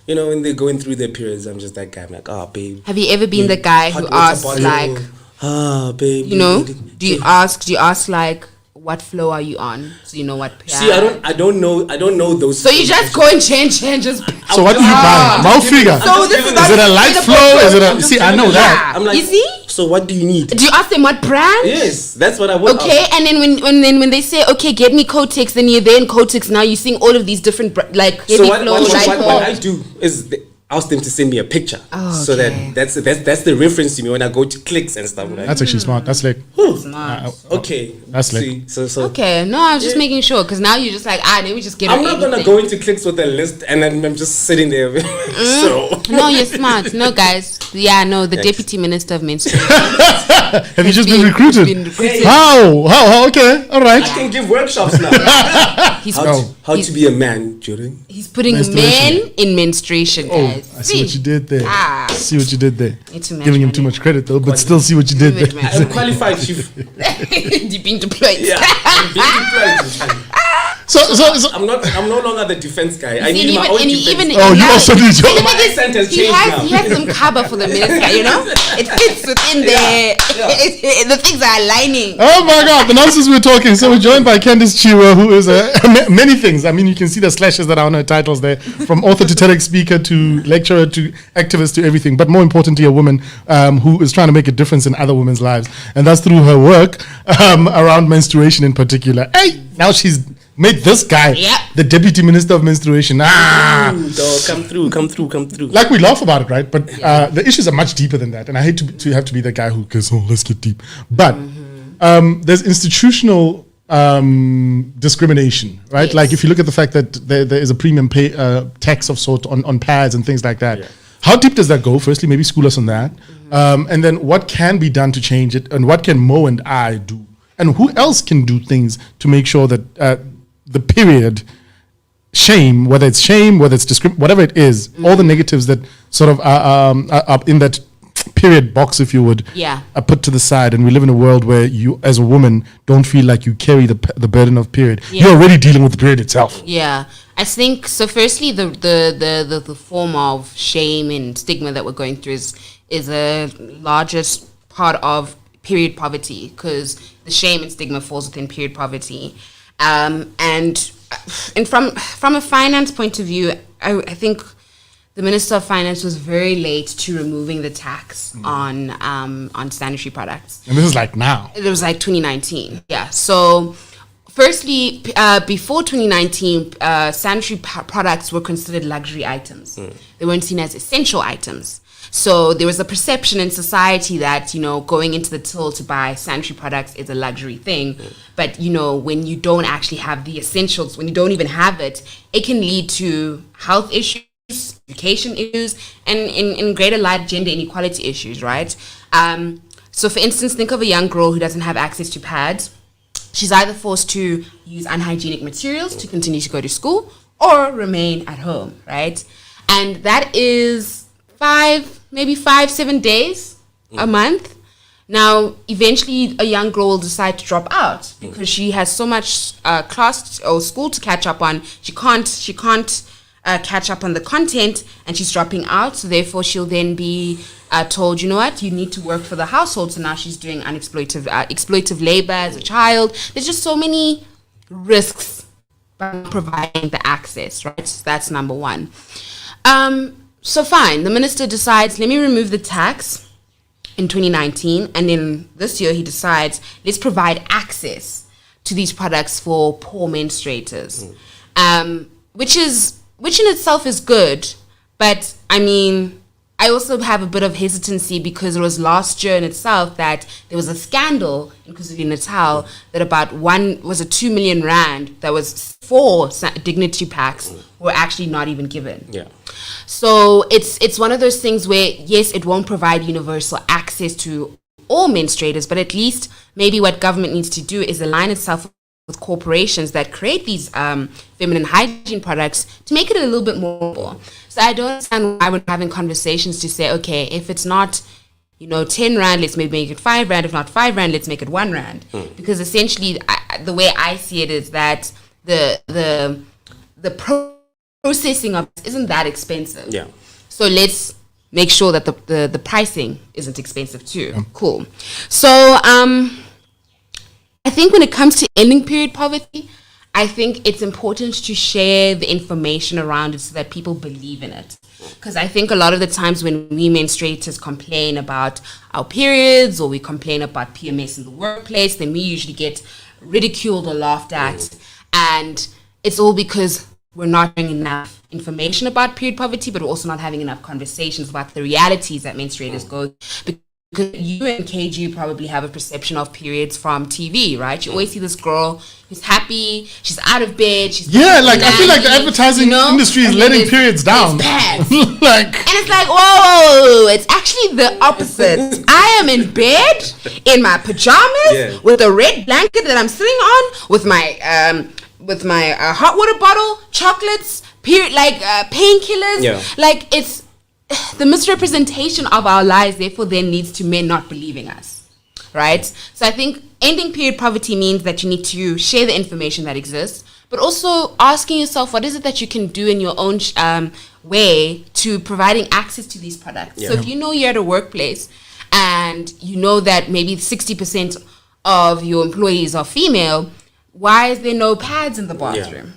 when they're going through their periods, I'm just that guy. I'm like, oh, babe. have you ever been the guy who Hot water asks bottle. like, babe. you know, do you ask like, what flow are you on? So you know what. See, I don't know those. So you just go and change. Just. So what do you buy? Mouth figure. So this is Is it a light flow? Is it a? See, I know that. I'm like, You see? So what do you need? Do you ask them what brand? Yes, that's what I want. Okay, and then when they say, okay, get me Kotex, then you're there in Kotex. Now you're seeing all of these different like heavy So what flow, light flow. I do is ask them to send me a picture, Oh, so okay. that's the reference to me when I go to clicks and stuff. Like, That's actually smart. That's like. Smart. okay, That's like- see, so Okay, no, I was just making sure because now you're just like, let me just get. I'm her not gonna everything. go into clicks with a list and then I'm just sitting there. So No, you're smart. No, guys. Yeah, no, the deputy minister of menstruation. Have you just been been recruited? recruited. How? Okay. All right. I can give workshops now. He's How to be a man during. he's putting Menstruation. men in menstruation, Oh, guys. I see what you did there. Ah. See what you did there. It's too much Giving him too money. much credit though, but still see what you did Too much there. money. I'm qualified chief. You've been deployed. Yeah, I'm being deployed. So I'm no longer the defense guy. I See, need my own defense. Oh, you now- also need your- See, the My thing is, accent has he changed has, now. He has some cover for the minister, you know? It fits within the things are aligning. Oh my God, the nonsense we're talking. So we're joined by Candice Chiwa, who is many things. I mean, you can see the slashes that are on her titles there, from author to TEDx speaker to lecturer to activist to everything. But more importantly, a woman who is trying to make a difference in other women's lives. And that's through her work around menstruation in particular. Hey, now she's made this guy Yep. the deputy minister of menstruation. Dog, come through. Like we laugh about it, right? But the issues are much deeper than that. And I hate to have to be the guy who goes, oh, let's get deep. But there's institutional discrimination, right? Yes. Like if you look at the fact that there is a premium pay tax of sort on pads and things like that. Yeah. How deep does that go? Firstly, maybe school us on that. And then what can be done to change it? And what can Mo and I do? And who else can do things to make sure that the period shame, whether it's whatever it is, all the negatives that sort of are in that period box, if you would, Yeah. are put to the side, and we live in a world where you, as a woman, don't feel like you carry the burden of period. Yeah. You're already dealing with the period itself. Yeah, I think so. Firstly, the form of shame and stigma that we're going through is a largest part of period poverty, because the shame and stigma falls within period poverty, and from a finance point of view, I think the Minister of Finance was very late to removing the tax on sanitary products. And this is like now. It was like 2019. Yeah. So, firstly, before 2019, sanitary products were considered luxury items. They weren't seen as essential items. So there was a perception in society that, going into the till to buy sanitary products is a luxury thing. But, when you don't actually have the essentials, when you don't even have it, it can lead to health issues, education issues, and in greater light, gender inequality issues, right? So for instance, think of a young girl who doesn't have access to pads. She's either forced to use unhygienic materials to continue to go to school or remain at home, right? And that is 7 days a month. Now, eventually, a young girl will decide to drop out because she has so much class or school to catch up on. She can't catch up on the content, and she's dropping out. So therefore, she'll then be told, you know what, you need to work for the household. So now she's doing exploitative labor as a child. There's just so many risks by providing the access, right? So that's number one. So fine, the minister decides, let me remove the tax in 2019, and then this year he decides, let's provide access to these products for poor menstruators, which in itself is good, but I mean, I also have a bit of hesitancy because it was last year in itself that there was a scandal in KwaZulu-Natal that about 2 million rand that was 4 dignity packs were actually not even given. Yeah. So it's one of those things where, yes, it won't provide universal access to all menstruators, but at least maybe what government needs to do is align itself with corporations that create these feminine hygiene products to make it a little bit more. So I don't understand why we're having conversations to say, okay, if it's not, 10 rand, let's maybe make it 5 rand. If not 5 rand, let's make it 1 rand. Because essentially, the way I see it is that the processing of it isn't that expensive. Yeah. So let's make sure that the pricing isn't expensive too. Yeah. Cool. So I think when it comes to ending period poverty, I think it's important to share the information around it so that people believe in it. Because I think a lot of the times when we menstruators complain about our periods or we complain about PMS in the workplace, then we usually get ridiculed or laughed at. And it's all because we're not having enough information about period poverty, but we're also not having enough conversations about the realities that menstruators go. Because you and KG probably have a perception of periods from TV, right? You always see this girl who's happy, she's out of bed, she's I feel like the advertising industry is letting periods down. And it's like, whoa, it's actually the opposite. I am in bed in my pajamas with a red blanket that I'm sitting on with my hot water bottle, chocolates, painkillers. Like, it's the misrepresentation of our lives, therefore, then leads to men not believing us, right? So I think ending period poverty means that you need to share the information that exists, but also asking yourself, what is it that you can do in your own way to providing access to these products? So if you're at a workplace and you know that maybe 60% of your employees are female, why is there no pads in the bathroom?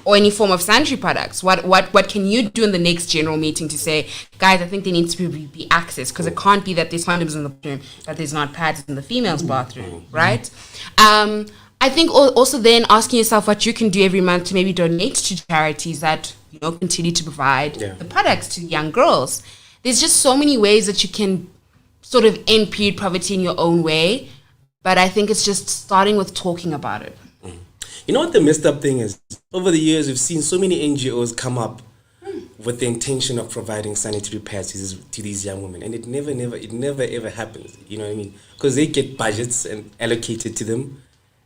Or any form of sanitary products? What can you do in the next general meeting to say, guys, I think there needs to be access, because it can't be that there's condoms in the bathroom, that there's not pads in the female's bathroom, right? I think also then asking yourself what you can do every month to maybe donate to charities that continue to provide the products to young girls. There's just so many ways that you can sort of end period poverty in your own way, but I think it's just starting with talking about it. You know what the messed up thing is? Over the years, we've seen so many NGOs come up with the intention of providing sanitary pads to these young women, and it never ever happens. You know what I mean? Because they get budgets and allocated to them,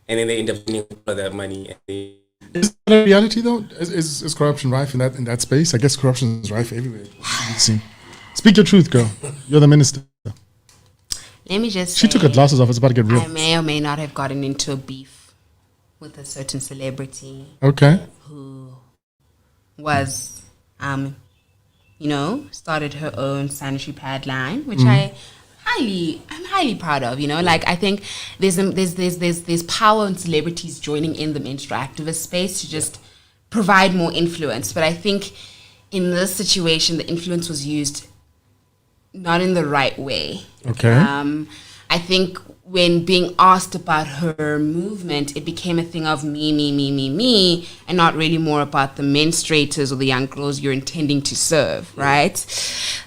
and then they end up spending all of that money. Is that a reality though? Is corruption rife in that space? I guess corruption is rife everywhere. Speak your truth, girl. You're the minister. Let me just. She took her glasses off. It's about to get real. I may or may not have gotten into a beef with a certain celebrity, who was, started her own sanitary pad line, which I'm highly proud of. Like, I think there's power in celebrities joining in the menstrual activist space to just provide more influence. But I think in this situation, the influence was used not in the right way. I think when being asked about her movement, it became a thing of me, and not really more about the menstruators or the young girls you're intending to serve, right?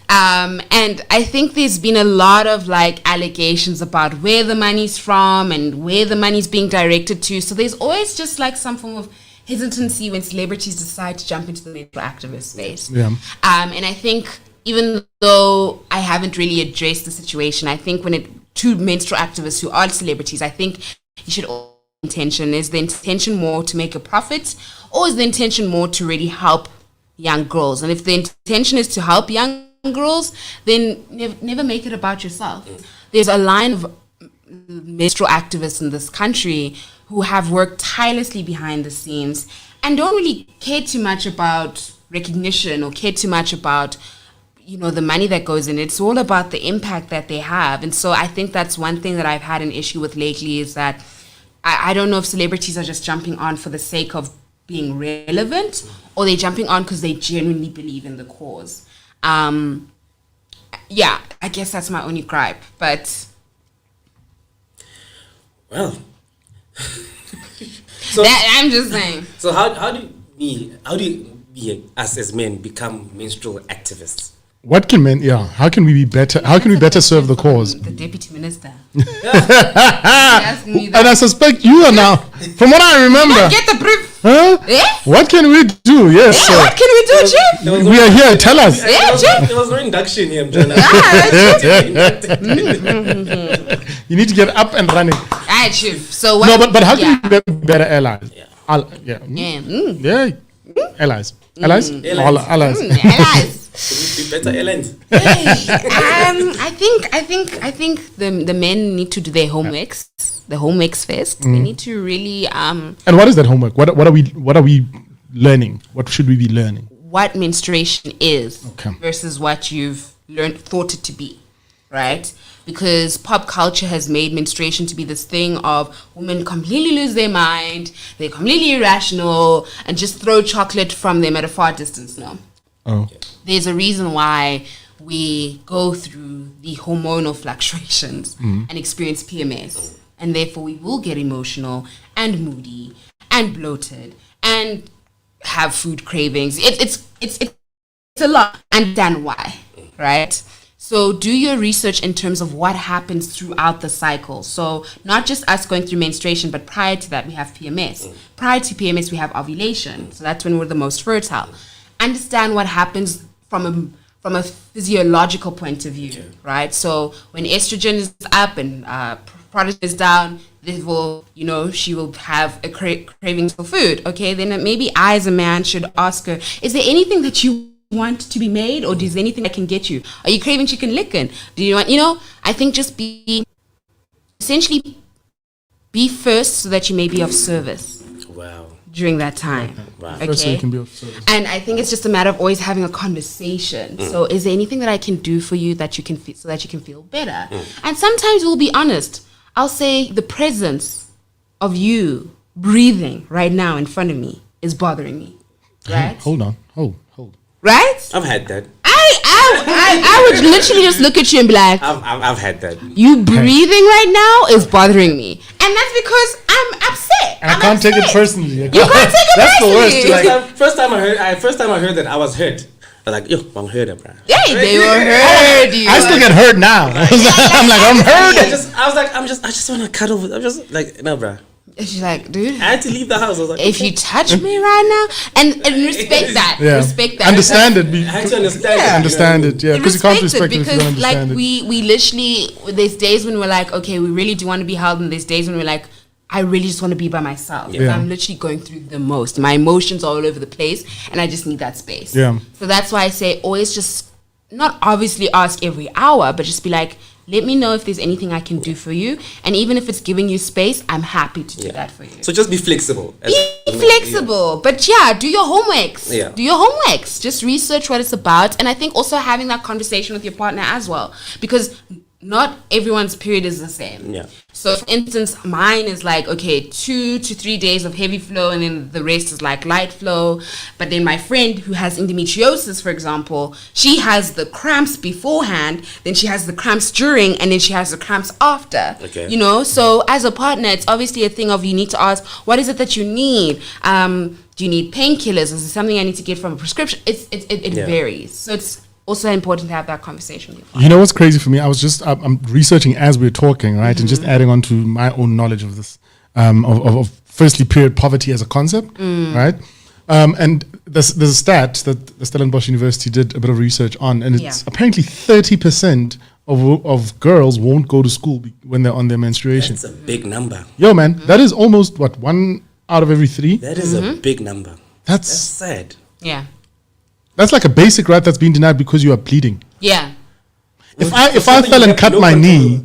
And I think there's been a lot of allegations about where the money's from and where the money's being directed to. So there's always just some form of hesitancy when celebrities decide to jump into the menstrual activist space. And I think even though I haven't really addressed the situation, I think to menstrual activists who are celebrities, I think you should all intention. Is the intention more to make a profit, or is the intention more to really help young girls? And if the intention is to help young girls, then never make it about yourself. There's a line of menstrual activists in this country who have worked tirelessly behind the scenes and don't really care too much about recognition or care too much about the money that goes in. It's all about the impact that they have. And so I think that's one thing that I've had an issue with lately, is that I don't know if celebrities are just jumping on for the sake of being relevant, or they're jumping on because they genuinely believe in the cause. I guess that's my only gripe, but... Well... I'm just saying. So how do we, us as men, become menstrual activists? What can men? Yeah, how can we be better? How can we better serve the cause? The deputy minister. Asking me that. And I suspect you are now. From what I remember, Get the brief. huh? Yeah? What can we do? Yes, Yeah, sir. what can we do, Chief? We are here. Tell us. Yeah, Chief. There was no induction here, Mjana. You need to get up and running. Alright, Chief. So what? No, but how yeah. can we be better allies? Yeah. Yeah. Yeah. Yeah. Allies. Allies. All allies. Allies. Be better airlines. I think the men need to do their homeworks. The homeworks first. They need to really And what is that homework? What are we learning? What should we be learning? what menstruation is Okay. versus what you've thought it to be, right? Because pop culture has made menstruation to be this thing of women completely lose their mind, they're completely irrational, and just throw chocolate from them at a far distance. No. Oh. There's a reason why we go through the hormonal fluctuations and experience PMS. And therefore we will get emotional and moody and bloated and have food cravings. It's a lot. Understand why, right? So do your research in terms of what happens throughout the cycle. So not just us going through menstruation, but prior to that we have PMS. Prior to PMS we have ovulation. So that's when we're the most fertile. Understand what happens from a physiological point of view, right? So when estrogen is up and progesterone is down, therefore, she will have a cravings for food. Okay, then maybe I as a man should ask her, is there anything that you want to be made, or is there anything I can get you? Are you craving chicken licken? Do you want, I think just be first so that you may be of service. Wow. During that time. Wow. Okay. First, so you can be of service. And I think it's just a matter of always having a conversation. So is there anything that I can do for you that you can so that you can feel better? And sometimes we'll be honest. I'll say the presence of you breathing right now in front of me is bothering me. Right? Hold on. Hold. Right? I've had that. I would literally just look at you and be like, I've had that. you breathing right now is bothering me. And that's because I'm upset. And I can't take it personally. You can't take it That's the worst. personally. Like, First time I heard that, I was hurt. I was like, yo, I'm hurt, bro. Yeah, they were heard you. I still get hurt now. I'm like, I'm hurt. I just want to cuddle with. I'm just like, no, bro. And she's like, dude, I had to leave the house. I was like, if you touch me right now, and respect that, Yeah. respect that, Understand it. I had to understand. Yeah. it, Understand it. Yeah, because you can't respect it if you don't because like understand it. we literally, there's days when we're like, okay, we really do want to be held, and there's days when we're like, I really just want to be by myself. Yeah. I'm literally going through the most. My emotions are all over the place, and I just need that space. Yeah. So that's why I say always just not obviously ask every hour, but just be like, let me know if there's anything I can do for you, and even if it's giving you space, I'm happy to do that for you. So just be flexible. Be flexible, but do your homeworks. Yeah. Do your homeworks. Just research what it's about, and I think also having that conversation with your partner as well, because not everyone's period is the same. Yeah. So, for instance, mine is like, okay, 2 to 3 days of heavy flow, and then the rest is like light flow. But then my friend who has endometriosis, for example, she has the cramps beforehand, then she has the cramps during, and then she has the cramps after. Okay. So as a partner, it's obviously a thing of you need to ask, what is it that you need? Do you need painkillers? Is it something I need to get from a prescription? It varies. So it's also important to have that conversation with you. You know what's crazy for me? I'm researching as we're talking, right, and just adding on to my own knowledge of this, of firstly period poverty as a concept, right, and there's a stat that the Stellenbosch University did a bit of research on, and it's apparently 30% of girls won't go to school when they're on their menstruation. That's a big number. Yo, man, that is almost 1 out of every 3. That is a big number. That's That's sad. Yeah. that's like a basic right that's being denied because you are bleeding. Yeah. If I fell and cut my knee,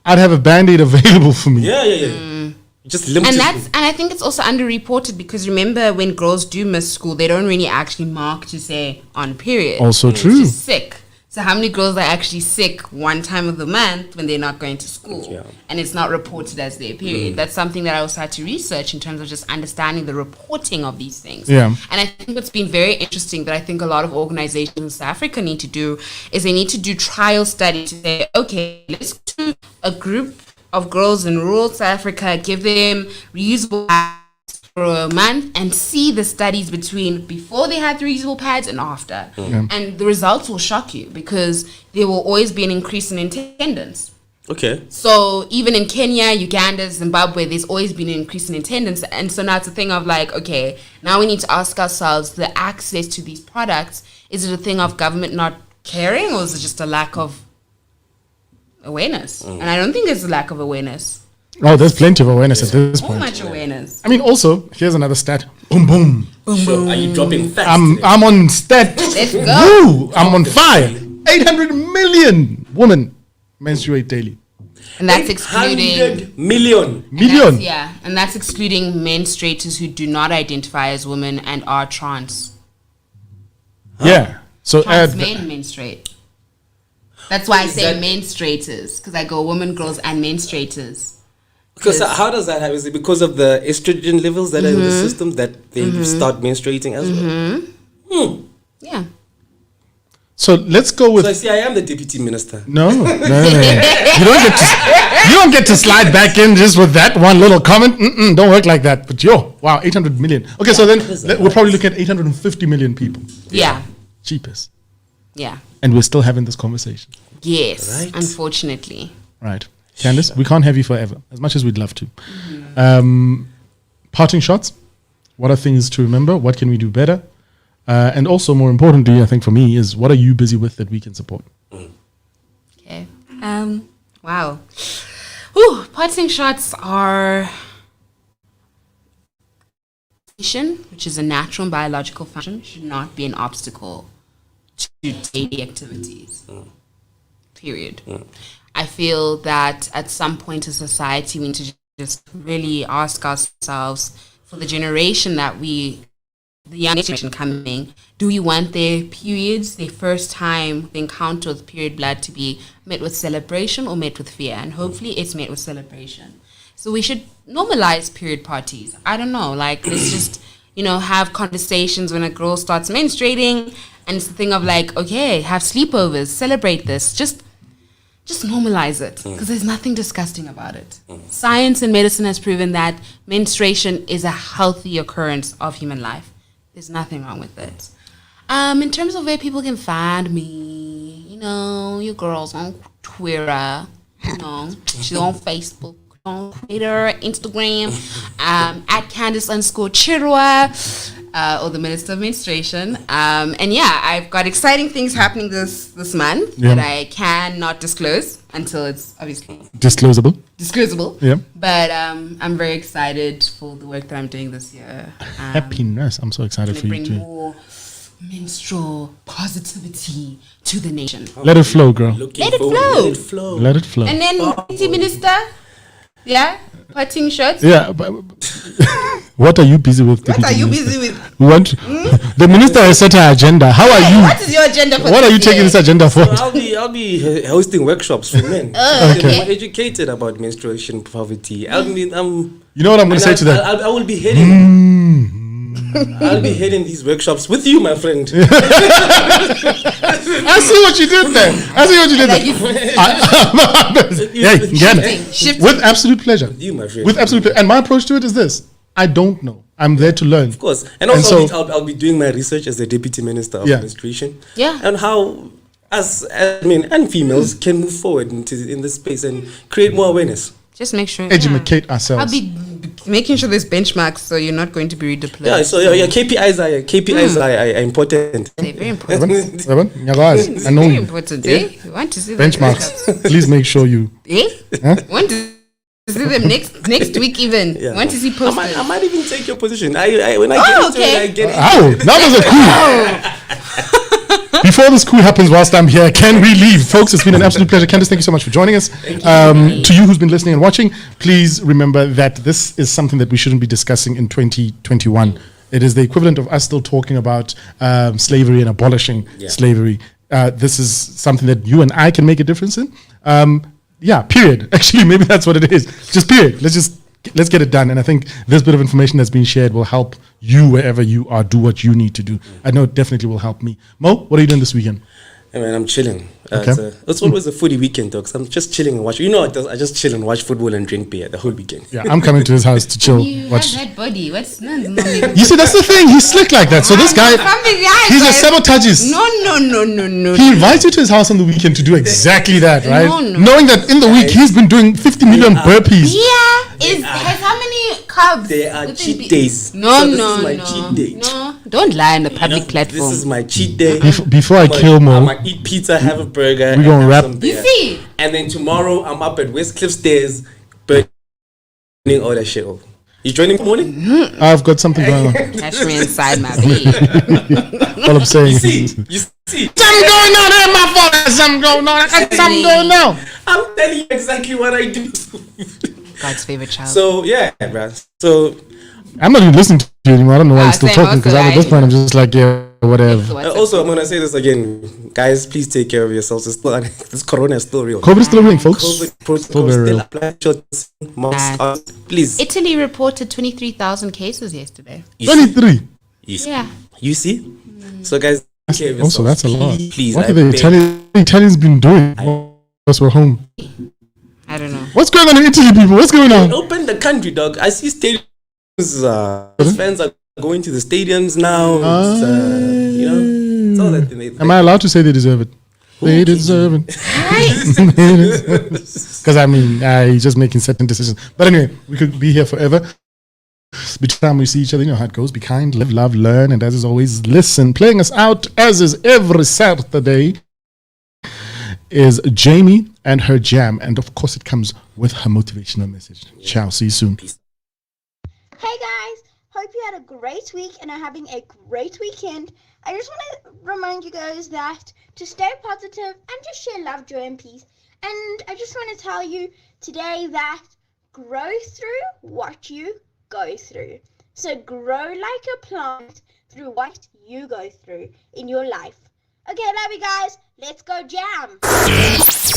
I'd have a Band-Aid available for me. Yeah. Just limited. And I think it's also underreported because remember when girls do miss school, they don't really actually mark to say on period. Also true. Just sick. So how many girls are actually sick one time of the month when they're not going to school? Yeah. And it's not reported as their period. That's something that I also had to research in terms of just understanding the reporting of these things. Yeah. And I think what's been very interesting that I think a lot of organizations in South Africa need to do is they need to do trial studies to say, okay, let's do a group of girls in rural South Africa, give them reusable bags, for a month and see the studies between before they had the reusable pads and after. And the results will shock you because there will always be an increase in attendance. Okay. So even in Kenya, Uganda, Zimbabwe, there's always been an increase in attendance. And so now it's a thing of like, okay, now we need to ask ourselves the access to these products. Is it a thing of government not caring, or is it just a lack of awareness? And I don't think it's a lack of awareness. Oh, there's plenty of awareness at this So point. much awareness. I mean, also, here's another stat. Boom, boom. Sure. Are you dropping facts? I'm on stat. Let's go. Woo! I'm on fire. 800 million women menstruate daily. And that's excluding 100 million. Million. Yeah, and that's excluding menstruators who do not identify as women and are trans. Yeah. So Trans add men menstruate. That's why I say menstruators, because I go women, girls, and menstruators. Because how does that happen? Is it because of the estrogen levels that are in the system that they start menstruating as well? Yeah. So let's go with. So I see I am the deputy minister. No. You don't get to slide back in just with that one little comment. Don't work like that. But wow, 800 million. Okay, so then we're probably looking at 850 million people. Yeah. Cheapest. Yeah. And we're still having this conversation. Yes, Right. unfortunately. Right. Candice, we can't have you forever, as much as we'd love to. Parting shots. What are things to remember? What can we do better? And also, more importantly, I think for me, is what are you busy with that we can support? Okay. Wow. Ooh, parting shots are which is a natural and biological function, should not be an obstacle to daily activities. Period. I feel that at some point in society, we need to just really ask ourselves, for the generation that the young generation coming, do we want their periods, their first time, the encounter with period blood, to be met with celebration or met with fear? And hopefully it's met with celebration. So we should normalize period parties. I don't know, like let's just, have conversations when a girl starts menstruating, and it's the thing of like, okay, have sleepovers, celebrate this, just normalize it, because there's nothing disgusting about it. Science and medicine has proven that menstruation is a healthy occurrence of human life. There's nothing wrong with it. In terms of where people can find me, your girl's on Twitter, she's on Facebook, on Twitter, Instagram, at Candice_Chirwa, or the Minister of Menstruation. And yeah, I've got exciting things happening this month that I cannot disclose until it's obviously disclosable. Yeah. But I'm very excited for the work that I'm doing this year. Happiness. I'm so excited for you bring too. more menstrual positivity to the nation. Let it flow, girl. Let it flow. Let it flow. And then, Deputy Minister, parting shots. Yeah. What are you busy with? What are you busy with? We want the minister has set her agenda. How are you? What is your agenda for What are you taking this agenda for? I'll be hosting workshops for men. Okay. I'm educated about menstruation poverty. You know what I'm going to say to that? I will be heading. I'll be heading these workshops with you, my friend. I see what you did there. With absolute pleasure. With you, my friend. With absolute pleasure. And my approach to it is this: I don't know. I'm there to learn. Of course. And also, I'll be doing my research as the Deputy Minister of Menstruation. Yeah. And how us men and females can move forward in this space and create more awareness. Just make sure. Educate ourselves. I'll be making sure there's benchmarks, so you're not going to be redeployed. Yeah, so your KPIs are important. They're very important. I know Very you. important, eh? You want to see the Benchmarks. Please make sure you. Want to see them next week even. Yeah. Want to see posters. I might even take your position. When I get into it, I get it. Ow! Now there's a coup. Before this coup happens whilst I'm here, can we leave? Folks, it's been an absolute pleasure. Candice, thank you so much for joining us. To you who's been listening and watching, please remember that this is something that we shouldn't be discussing in 2021. It is the equivalent of us still talking about slavery and abolishing slavery. This is something that you and I can make a difference in. Period. Actually, maybe that's what it is. Just period. Let's get it done. And I think this bit of information that's been shared will help you wherever you are do what you need to do. I know it definitely will help me. Mo, what are you doing this weekend? Hey man, I'm chilling. Okay. It's always a footy weekend though, because I'm just chilling and watch. You know, I just chill and watch football and drink beer the whole weekend. Yeah, I'm coming to his house to chill. You Watch. have that body. What's no, You see, that's the thing. He's slick like that. So this guy, he's a sabotagist. No. He invites you to his house on the weekend to do exactly that, right? No. Knowing that in the week he's been doing 50 million burpees. Has how many carbs? There are within cheat be- days. No, So this no, is my no. cheat day. No, don't lie on the public platform. This is my cheat day. Before I kill Mo, I'm gonna eat pizza, have a burger, We gonna and wrap- have some You beer. see? And then tomorrow I'm up at West Cliff Stairs, burning all that shit off. You joining in the morning? I've got something going on. Catch me inside my bed. All I'm saying You is, see? something going on here, my fault. There's something going on. I got something going on. I'm telling you exactly what I do. God's favorite child. So yeah, bruh. So I'm not even listening to you anymore. I don't know why you're still same, talking, because also, at this point I'm just like, yeah, whatever. also I'm gonna say this again, guys. Please take care of yourselves. It's still, this corona is still real. COVID is still a thing, folks. COVID Still protocol very still real. apply. Masks on. Please. Italy reported 23,000 cases yesterday. You see? 23. You see? Yeah. You see? So guys, take care of Also, yourselves. that's a lot. Please, What I have the beg. Italians been doing while we're home? I don't know. What's going on in Italy, people? What's going on? Open the country, dog. I see stadiums. Fans are going to the stadiums now. You know, it's all that they Am I allowed to say they deserve it? They deserve it. Because I mean, he's just making certain decisions. But anyway, we could be here forever. By the time we see each other, you know how it goes. Be kind, live, love, learn, and as is always, listen. Playing us out, as is every Saturday, is Jamie and her jam. And of course, it comes with her motivational message. Ciao. See you soon. Hey guys, hope you had a great week and are having a great weekend. I just want to remind you guys that to stay positive and just share love, joy, and peace. And I just want to tell you today that grow through what you go through. So grow like a plant through what you go through in your life. Okay, love you guys. Let's go jam.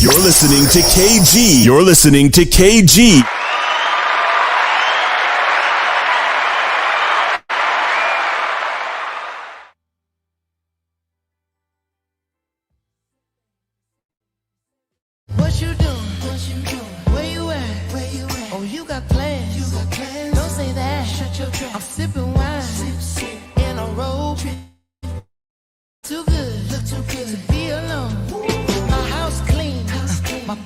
You're listening to KG. You're listening to KG. What you doing? Where you at? Oh, you got plans. Don't say that. I'm sipping wine.